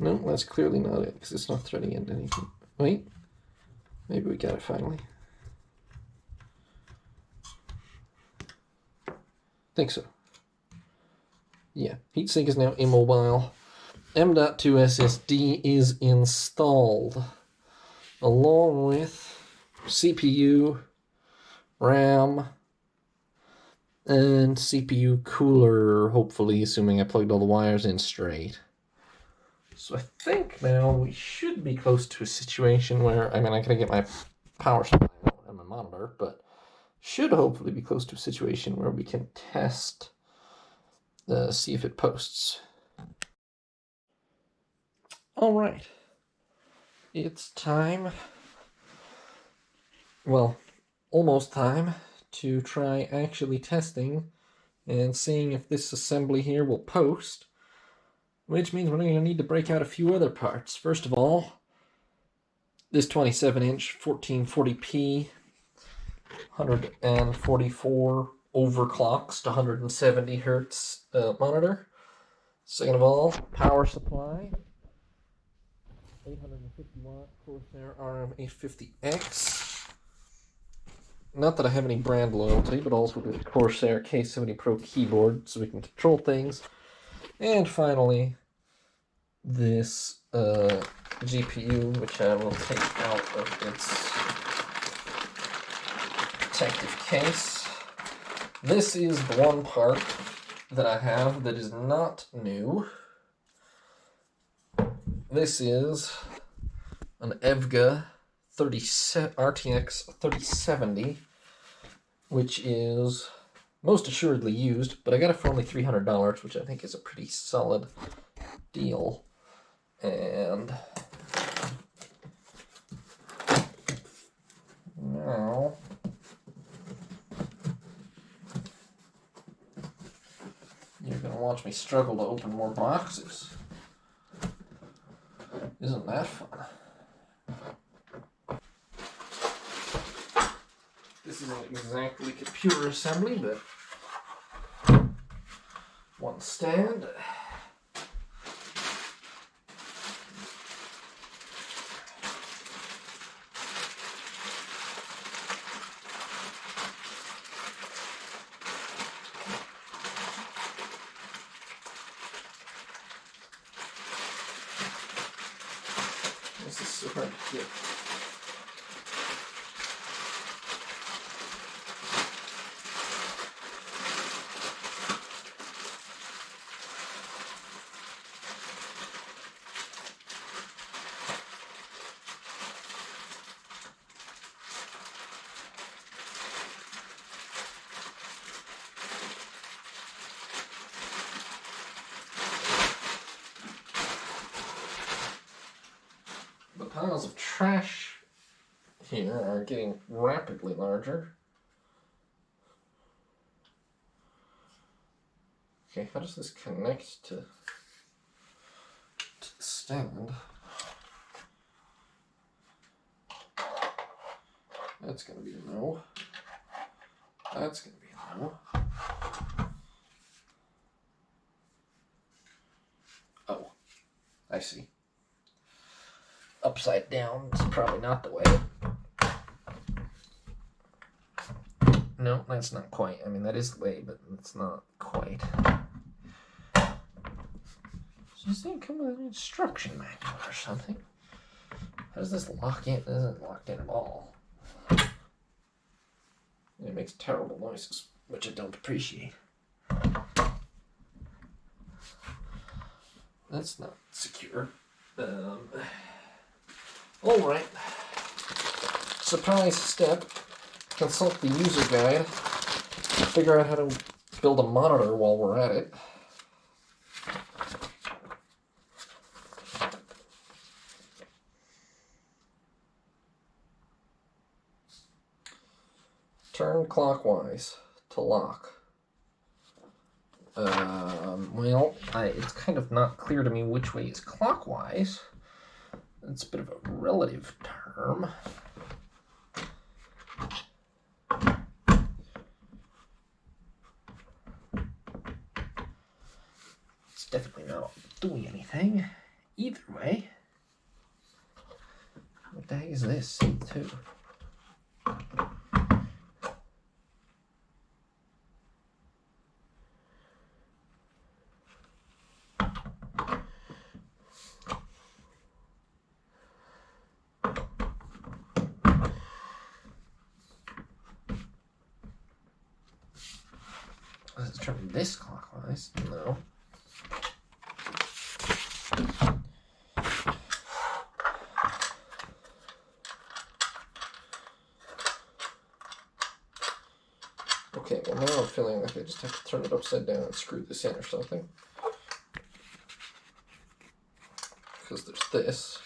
No, that's clearly not it, because it's not threading into anything. Wait, maybe we got it finally. Think so. Yeah, heatsink is now immobile. M.2 SSD is installed, along with CPU, RAM, and CPU cooler, hopefully, assuming I plugged all the wires in straight. So I think now we should be close to a situation where, I mean, I gotta get my power supply out and my monitor, but should hopefully be close to a situation where we can test, see if it posts. All right. It's time, well, almost time, to try actually testing and seeing if this assembly here will post, which means we're going to need to break out a few other parts. First of all, this 27-inch 1440p 144 overclocks to 170 hertz monitor. Second of all, power supply, 850 watt Corsair RM850X. Not that I have any brand loyalty, but also the Corsair K70 Pro keyboard so we can control things. And finally, this GPU, which I will take out of its protective case. This is the one part that I have that is not new. This is an EVGA RTX 3070, which is most assuredly used, but I got it for only $300, which I think is a pretty solid deal. And now you're going to watch me struggle to open more boxes. Isn't that fun? This isn't exactly computer assembly, but one stand. This is so hard to get. The piles of trash here are getting rapidly larger. Okay, how does this connect to the stand? That's going to be a no. That's going to be a no. Oh, I see. Upside down is probably not the way. No, that's not quite. I mean, that is the way, but it's not quite. So does it come with an instruction manual or something? How does this lock in? It isn't locked in at all. It makes terrible noises, which I don't appreciate. That's not secure. Alright. Surprise step. Consult the user guide. Figure out how to build a monitor while we're at it. Turn clockwise to lock. Well, it's kind of not clear to me which way is clockwise. It's a bit of a relative term. It's definitely not doing anything. Either way. What the heck is this? C2. Let's turn this clockwise. No. Okay, well now I'm feeling like I just have to turn it upside down and screw this in or something. Because there's this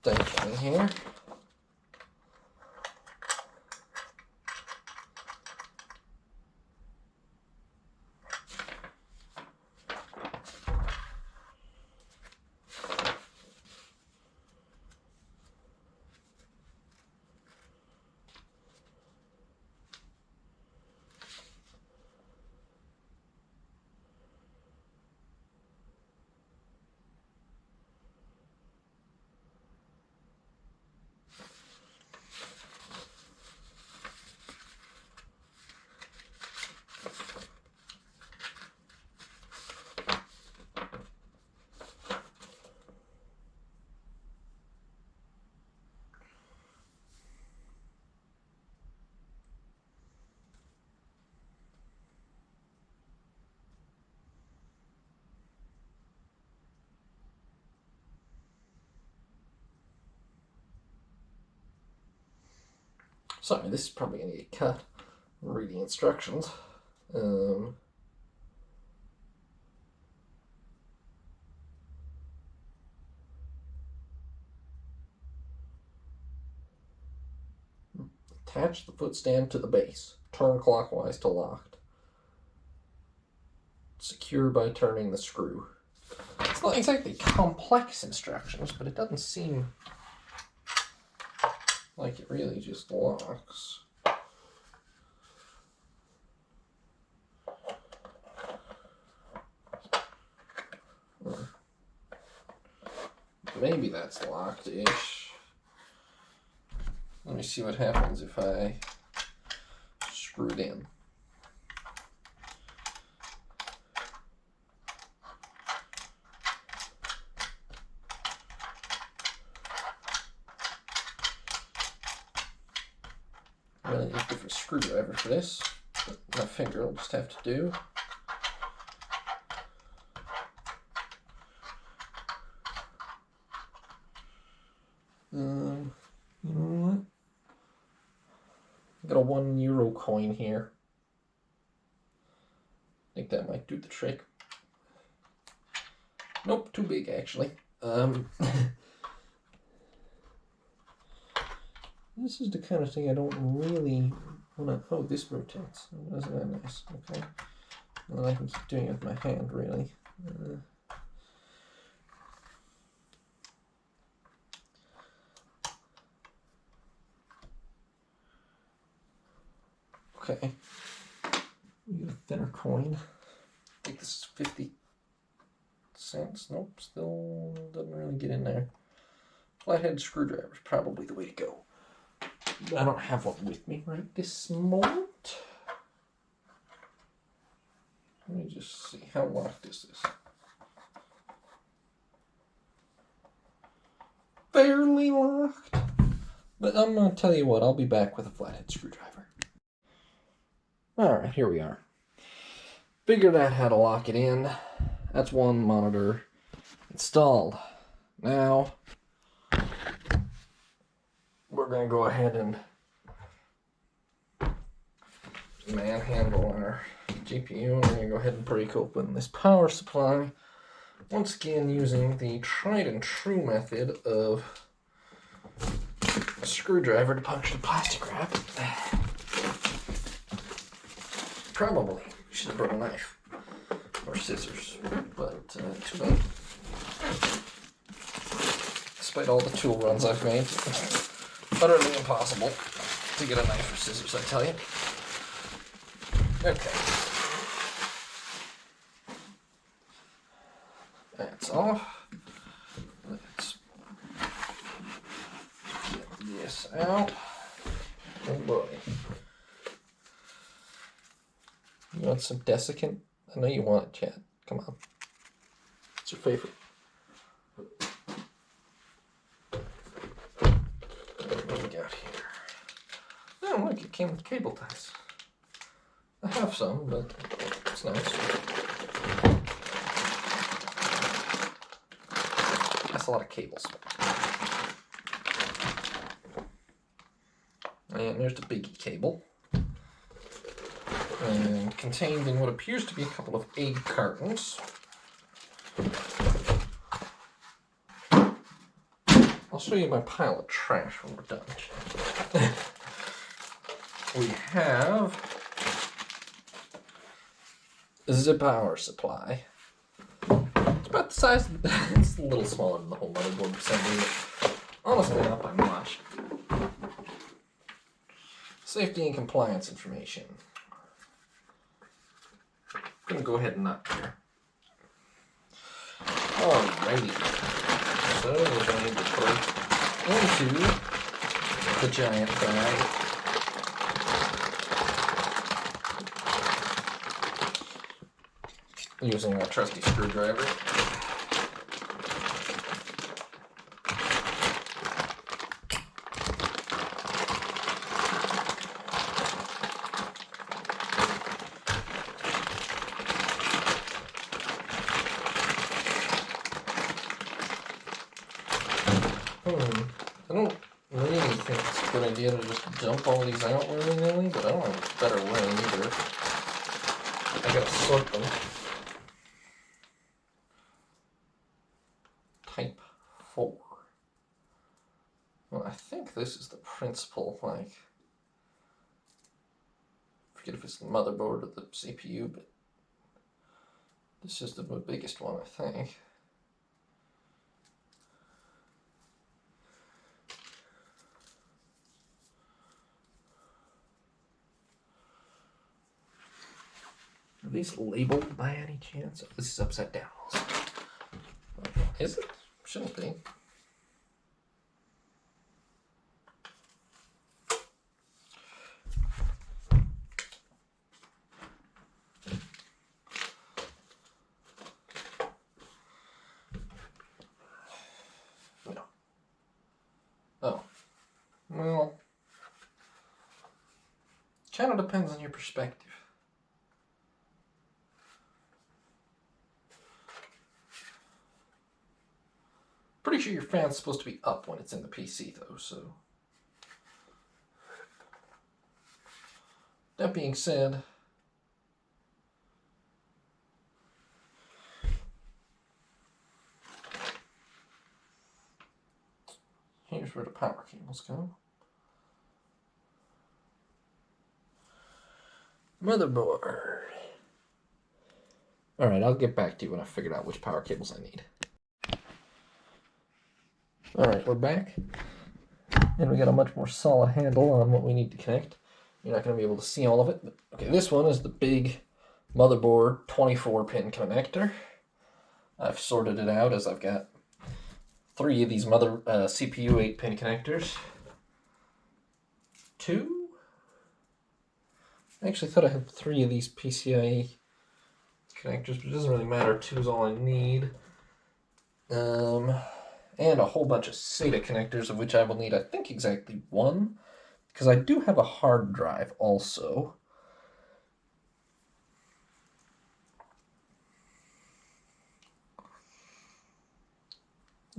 dangling here. Sorry, this is probably going to get cut. I'm reading instructions. Attach the footstand to the base. Turn clockwise to locked. Secure by turning the screw. It's not exactly complex instructions, but it doesn't seem like it really just locks. Maybe that's locked-ish. Let me see what happens if I screw it in. I'm going to need a different screwdriver for this, but my finger will just have to do. You know what? I got a €1 coin here. I think that might do the trick. Nope, too big actually. This is the kind of thing I don't really want to... Oh, this rotates. Isn't that nice? Okay. Well, I can keep doing it with my hand, really. Okay. We get a thinner coin. I think this is 50 cents. Nope, still doesn't really get in there. Flathead screwdriver is probably the way to go. But I don't have one with me right this moment. Let me just see how locked is this. Barely locked. But I'm going to tell you what, I'll be back with a flathead screwdriver. Alright, here we are. Figured out how to lock it in. That's one monitor installed. Now, we're going to go ahead and manhandle our GPU. And we're going to go ahead and break open this power supply. Once again, using the tried and true method of a screwdriver to puncture the plastic wrap. Probably should have brought a knife or scissors, but too late. Despite all the tool runs I've made, utterly impossible to get a knife or scissors, I tell you. Okay. That's off. Let's get this out. Oh boy. You want some desiccant? I know you want it, Chad. Come on. It's your favorite. What do we got here? Oh, look, it came with cable ties. I have some, but it's nice. That's a lot of cables. And there's the biggie cable. And contained in what appears to be a couple of egg cartons. I'll show you my pile of trash when we're done. We have a zip power supply. It's about the size, it's a little smaller than the whole motherboard assembly. Honestly, not by much. Safety and compliance information. I'm gonna go ahead and knock here. Alrighty. So we're going to put into the giant bag. Using a trusty screwdriver. I don't really think it's a good idea to just dump all these out willy-nilly, but I don't have a better way either. I gotta sort them. Type 4. Well, I think this is the principal, like, I forget if it's the motherboard or the CPU, but this is the biggest one, I think. Are these labeled by any chance? Oh, this is upside down. Is it? Shouldn't be. No. Oh. Well, kind of depends on your perspective. Pretty sure your fan's supposed to be up when it's in the PC though, so. That being said, here's where the power cables go. Motherboard. Alright, I'll get back to you when I figured out which power cables I need. Alright, we're back. And we got a much more solid handle on what we need to connect. You're not going to be able to see all of it. But, okay, this one is the big motherboard 24-pin connector. I've sorted it out as I've got 3 of these CPU 8-pin connectors. 2? I actually thought I had 3 of these PCIe connectors, but it doesn't really matter. 2 is all I need. And a whole bunch of SATA connectors, of which I will need, I think, exactly 1, because I do have a hard drive also.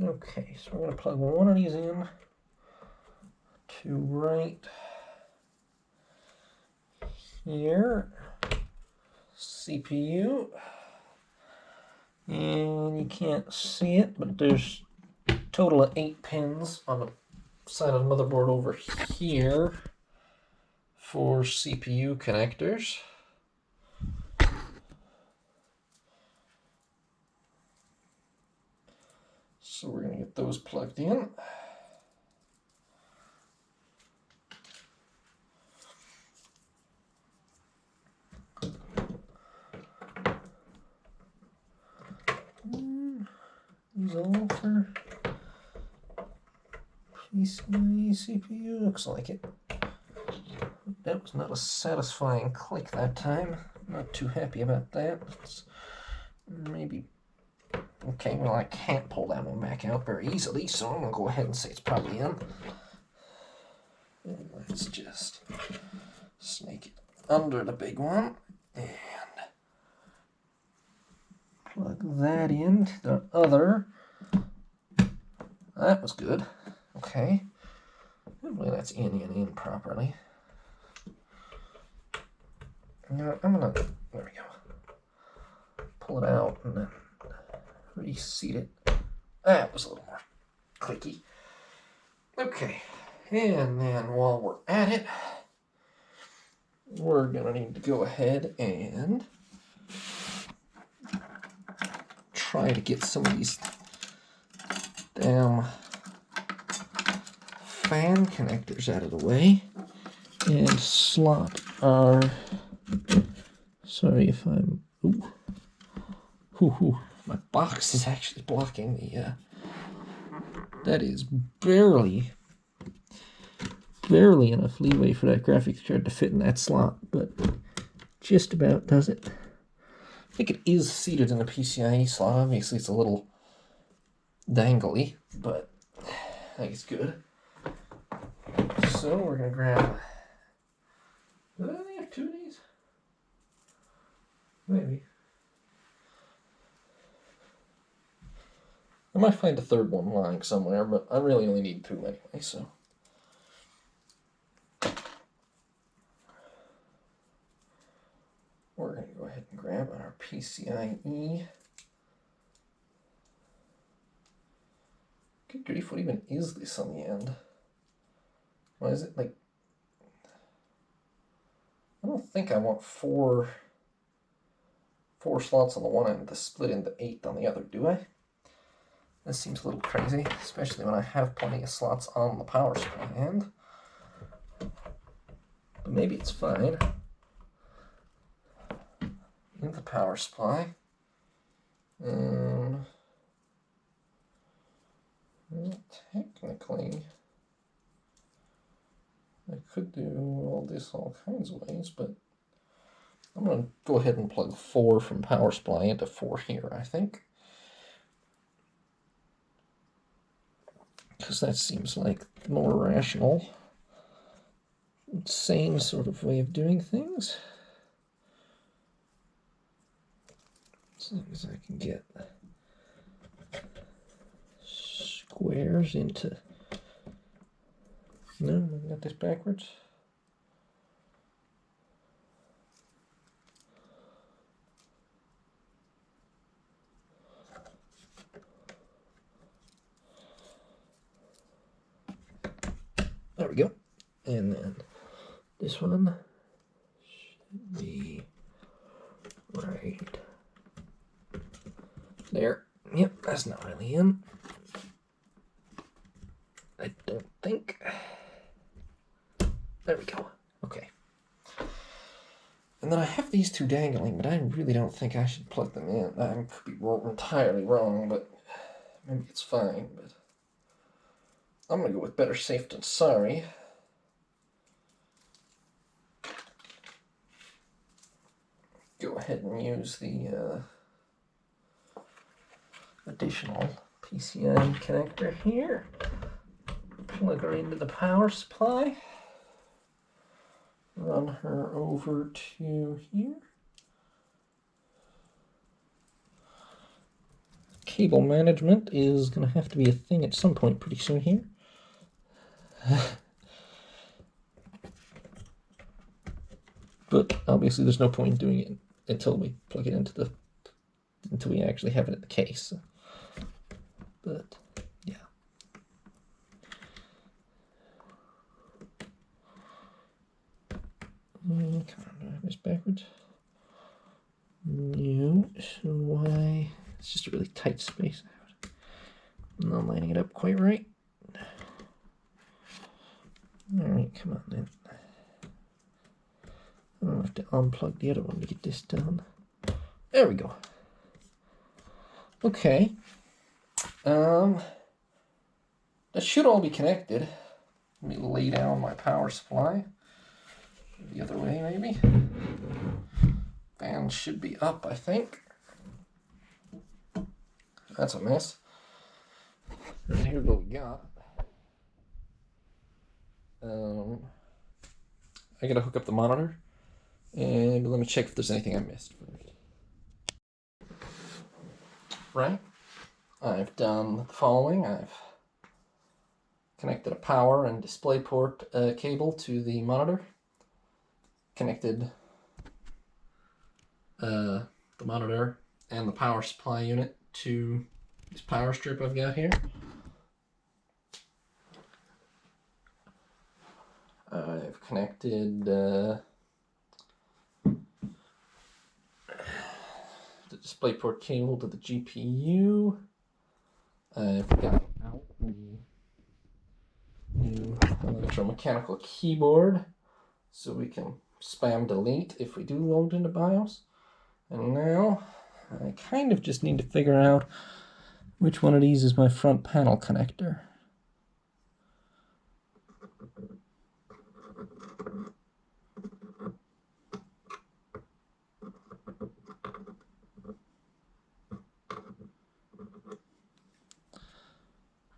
Okay, so we're going to plug one of these in to right here. CPU. And you can't see it, but there's a total of 8 pins on the side of the motherboard over here for CPU connectors. So we're going to get those plugged in. These all for PCIe CPU, looks like it. That was not a satisfying click that time. Not too happy about that. It's maybe... Okay, well I can't pull that one back out very easily, so I'm going to go ahead and say it's probably in. And let's just snake it under the big one and plug that in. The other. That was good. Okay. Hopefully that's in properly. You know, I'm gonna, there we go. Pull it out and then reseat it. That was a little more clicky. Okay. And then while we're at it, we're gonna need to go ahead and try to get some of these damn fan connectors out of the way and slot our, sorry if I'm, my box is actually blocking the, that is barely enough leeway for that graphics card to fit in that slot, but just about does it. I think it is seated in a PCIe slot. Obviously it's a little dangly, but I think it's good. So we're going to grab... Do they only have 2 of these? Maybe. I might find a third one lying somewhere, but I really only need 2 anyway, so... We're going to go ahead and grab our PCIe. Good grief, what even is this on the end? Why is it like... I don't think I want four slots on the one end to split into 8 on the other, do I? This seems a little crazy, especially when I have plenty of slots on the power supply end. But maybe it's fine. In the power supply. Well, technically, I could do all this all kinds of ways, but I'm going to go ahead and plug 4 from power supply into 4 here, I think. Because that seems like the more rational, sane sort of way of doing things. As long as I can get squares into... No, I got this backwards. There we go. And then this one should be right there. Yep, that's not really in. I don't think. There we go. Okay. And then I have these 2 dangling, but I really don't think I should plug them in. I could be entirely wrong, but maybe it's fine. But I'm going to go with better safe than sorry. Go ahead and use the additional PCI connector here. Plug her into the power supply. Run her over to here. Cable management is going to have to be a thing at some point pretty soon here. But obviously there's no point in doing it until we plug it into until we actually have it in the case. But yeah. Come on, do I have this backwards? No, so why? It's just a really tight space. I'm not lining it up quite right. Alright, come on then. I'll have to unplug the other one to get this done. There we go. Okay. That should all be connected. Let me lay down my power supply. The other way, maybe. Fan should be up, I think. That's a mess. And here's what we got. I gotta hook up the monitor, and let me check if there's anything I missed. Right? I've done the following. I've connected a power and display port cable to the monitor. Connected the monitor and the power supply unit to this power strip I've got here. I've connected the display port cable to the GPU. I've got out the new electromechanical keyboard so we can spam delete if we do load into BIOS. And now I kind of just need to figure out which one of these is my front panel connector.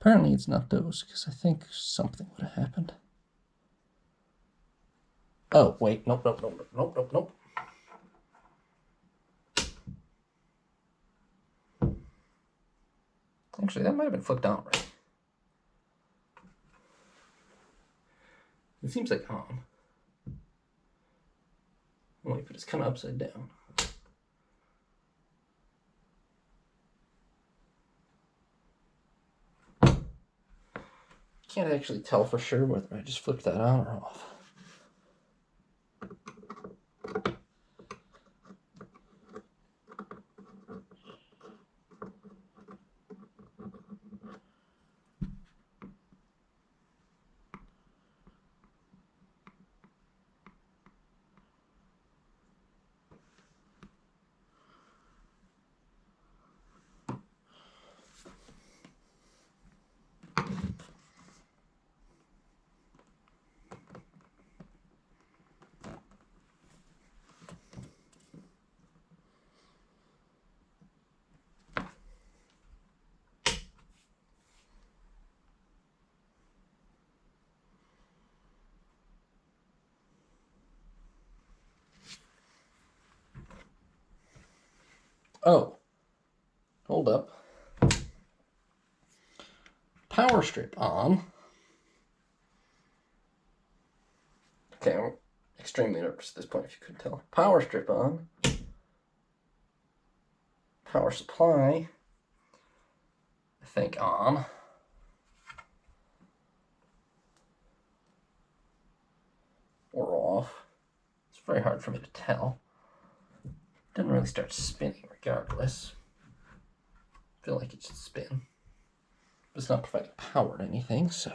Apparently it's not those, because I think something would have happened. Oh, wait, nope. Actually, that might have been flipped on right. It seems like on. Wait, but it's kind of upside down. Can't actually tell for sure whether I just flipped that on or off. Oh, hold up. Power strip on. Okay, I'm extremely nervous at this point, if you couldn't tell. Power strip on. Power supply, I think, on. Or off. It's very hard for me to tell. Doesn't really start spinning regardless. I feel like it should spin. But it's not providing power to anything, so.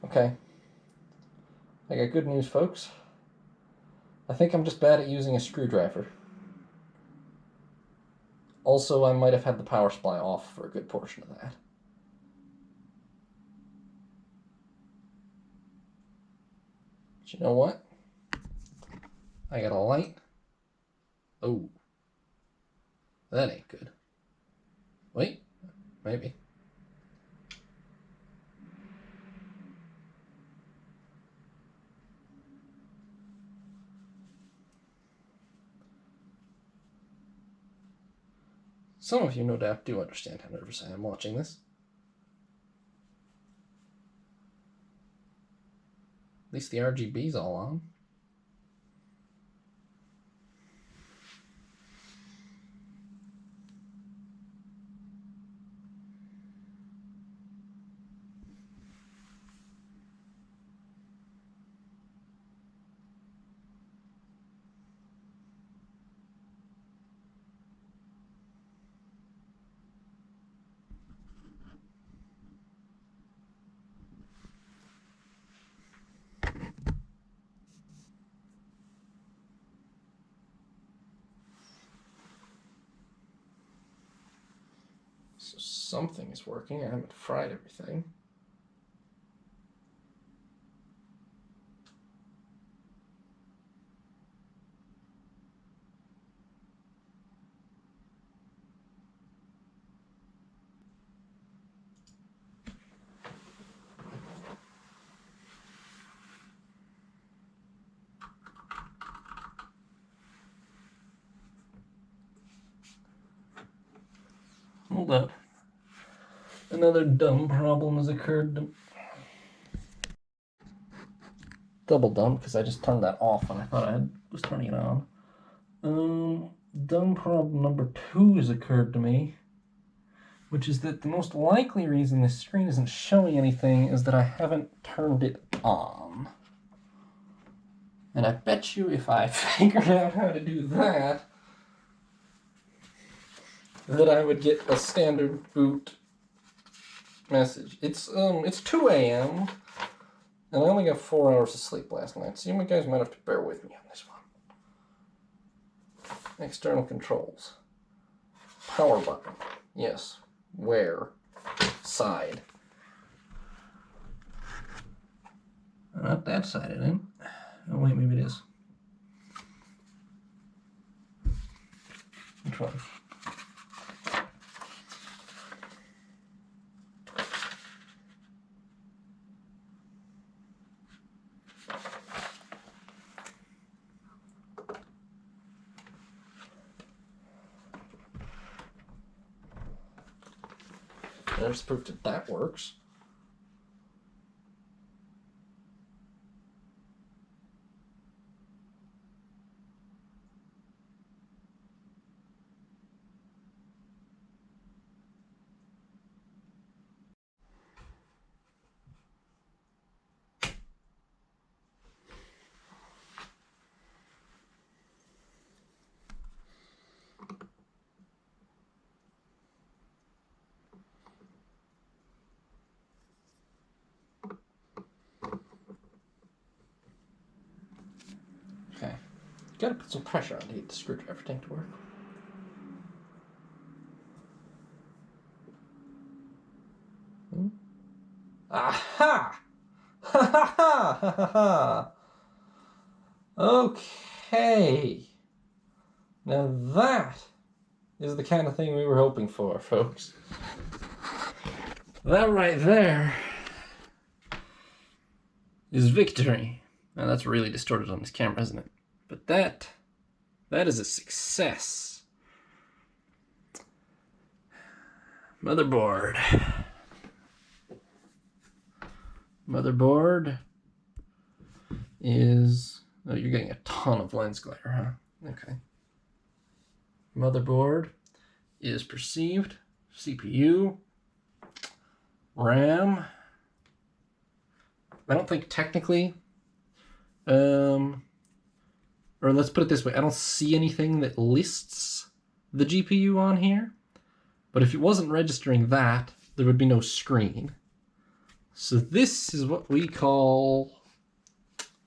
Okay. I got good news, folks. I think I'm just bad at using a screwdriver. Also, I might have had the power supply off for a good portion of that. But you know what? I got a light. Oh. That ain't good. Wait. Maybe. Some of you, no doubt, do understand how nervous I am watching this. At least the RGB's all on. So something is working. I haven't fried everything. Hold up. Another dumb problem has occurred. Double dumb, because I just turned that off and I thought I was turning it on. Dumb problem number 2 has occurred to me, which is that the most likely reason this screen isn't showing anything is that I haven't turned it on. And I bet you if I figured out how to do that, that I would get a standard boot message. It's 2 a.m. and I only got 4 hours of sleep last night, so you guys might have to bear with me on this one. External controls. Power button. Yes. Where? Side. Not that side, it ain't. Oh wait, maybe it is. Which one? There's proof that that works. Okay. Gotta put some pressure on to get the screwdriver thing to work. Aha! Ha ha ha ha ha! Okay. Now that is the kind of thing we were hoping for, folks. That right there is victory. Now that's really distorted on this camera, isn't it? But that is a success. Motherboard. Motherboard is... Oh, you're getting a ton of lens glare, huh? Okay. Motherboard is perceived. CPU. RAM. I don't think technically... or let's put it this way. I don't see anything that lists the GPU on here. But if it wasn't registering that, there would be no screen. So this is what we call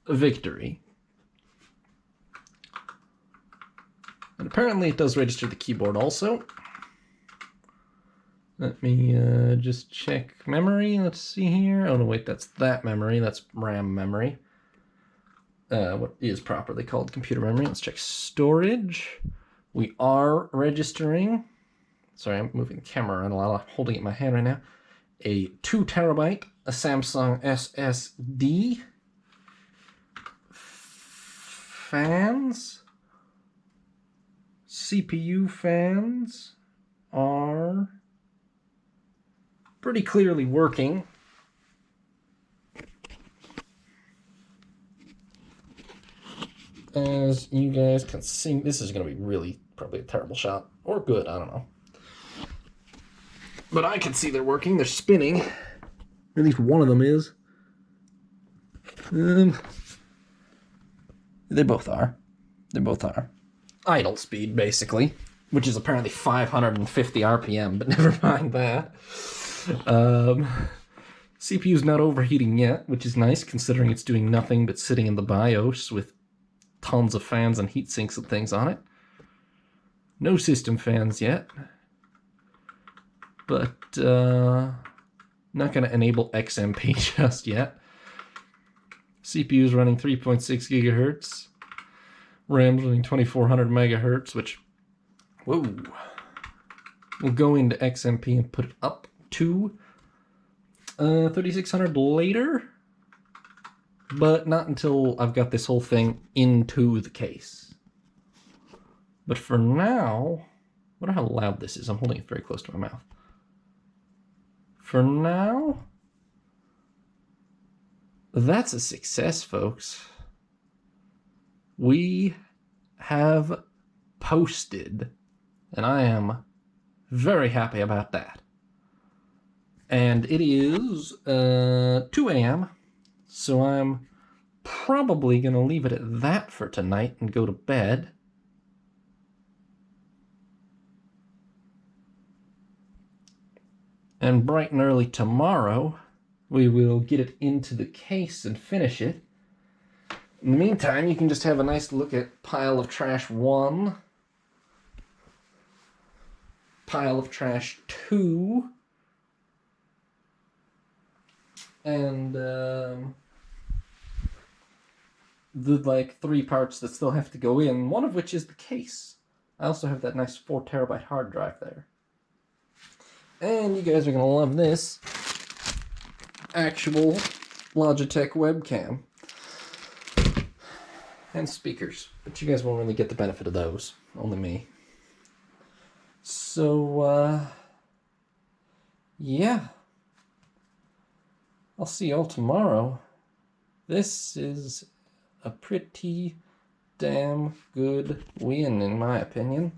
a victory. And apparently it does register the keyboard also. Let me just check memory. Let's see here. Oh no, wait, that's that memory. That's RAM memory. What is properly called computer memory. Let's check storage. We are registering. Sorry, I'm moving the camera around a lot. I'm holding it in my hand right now. A 2 terabyte, a Samsung SSD. Fans. CPU fans. are pretty clearly working. As you guys can see, this is going to be really probably a terrible shot. Or good, I don't know. But I can see they're working. They're spinning. Or at least one of them is. They both are. They both are. Idle speed, basically. Which is apparently 550 RPM, but never mind that. CPU's not overheating yet, which is nice considering it's doing nothing but sitting in the BIOS with tons of fans and heat sinks and things on it. No system fans yet. But not going to enable XMP just yet. CPU's running 3.6 gigahertz. RAM's running 2400 megahertz, which, whoa. We'll go into XMP and put it up to 3600 later. But not until I've got this whole thing into the case. But for now, I wonder how loud this is. I'm holding it very close to my mouth. For now, that's a success, folks. We have posted, and I am very happy about that. And it is 2 a.m., so I'm probably going to leave it at that for tonight and go to bed. And bright and early tomorrow, we will get it into the case and finish it. In the meantime, you can just have a nice look at Pile of Trash 1, Pile of Trash 2, and the like 3 parts that still have to go in, one of which is the case. I also have that nice 4 terabyte hard drive there. And you guys are going to love this actual Logitech webcam and speakers, but you guys won't really get the benefit of those, only me. So, yeah. I'll see y'all tomorrow. This is a pretty damn good win, in my opinion.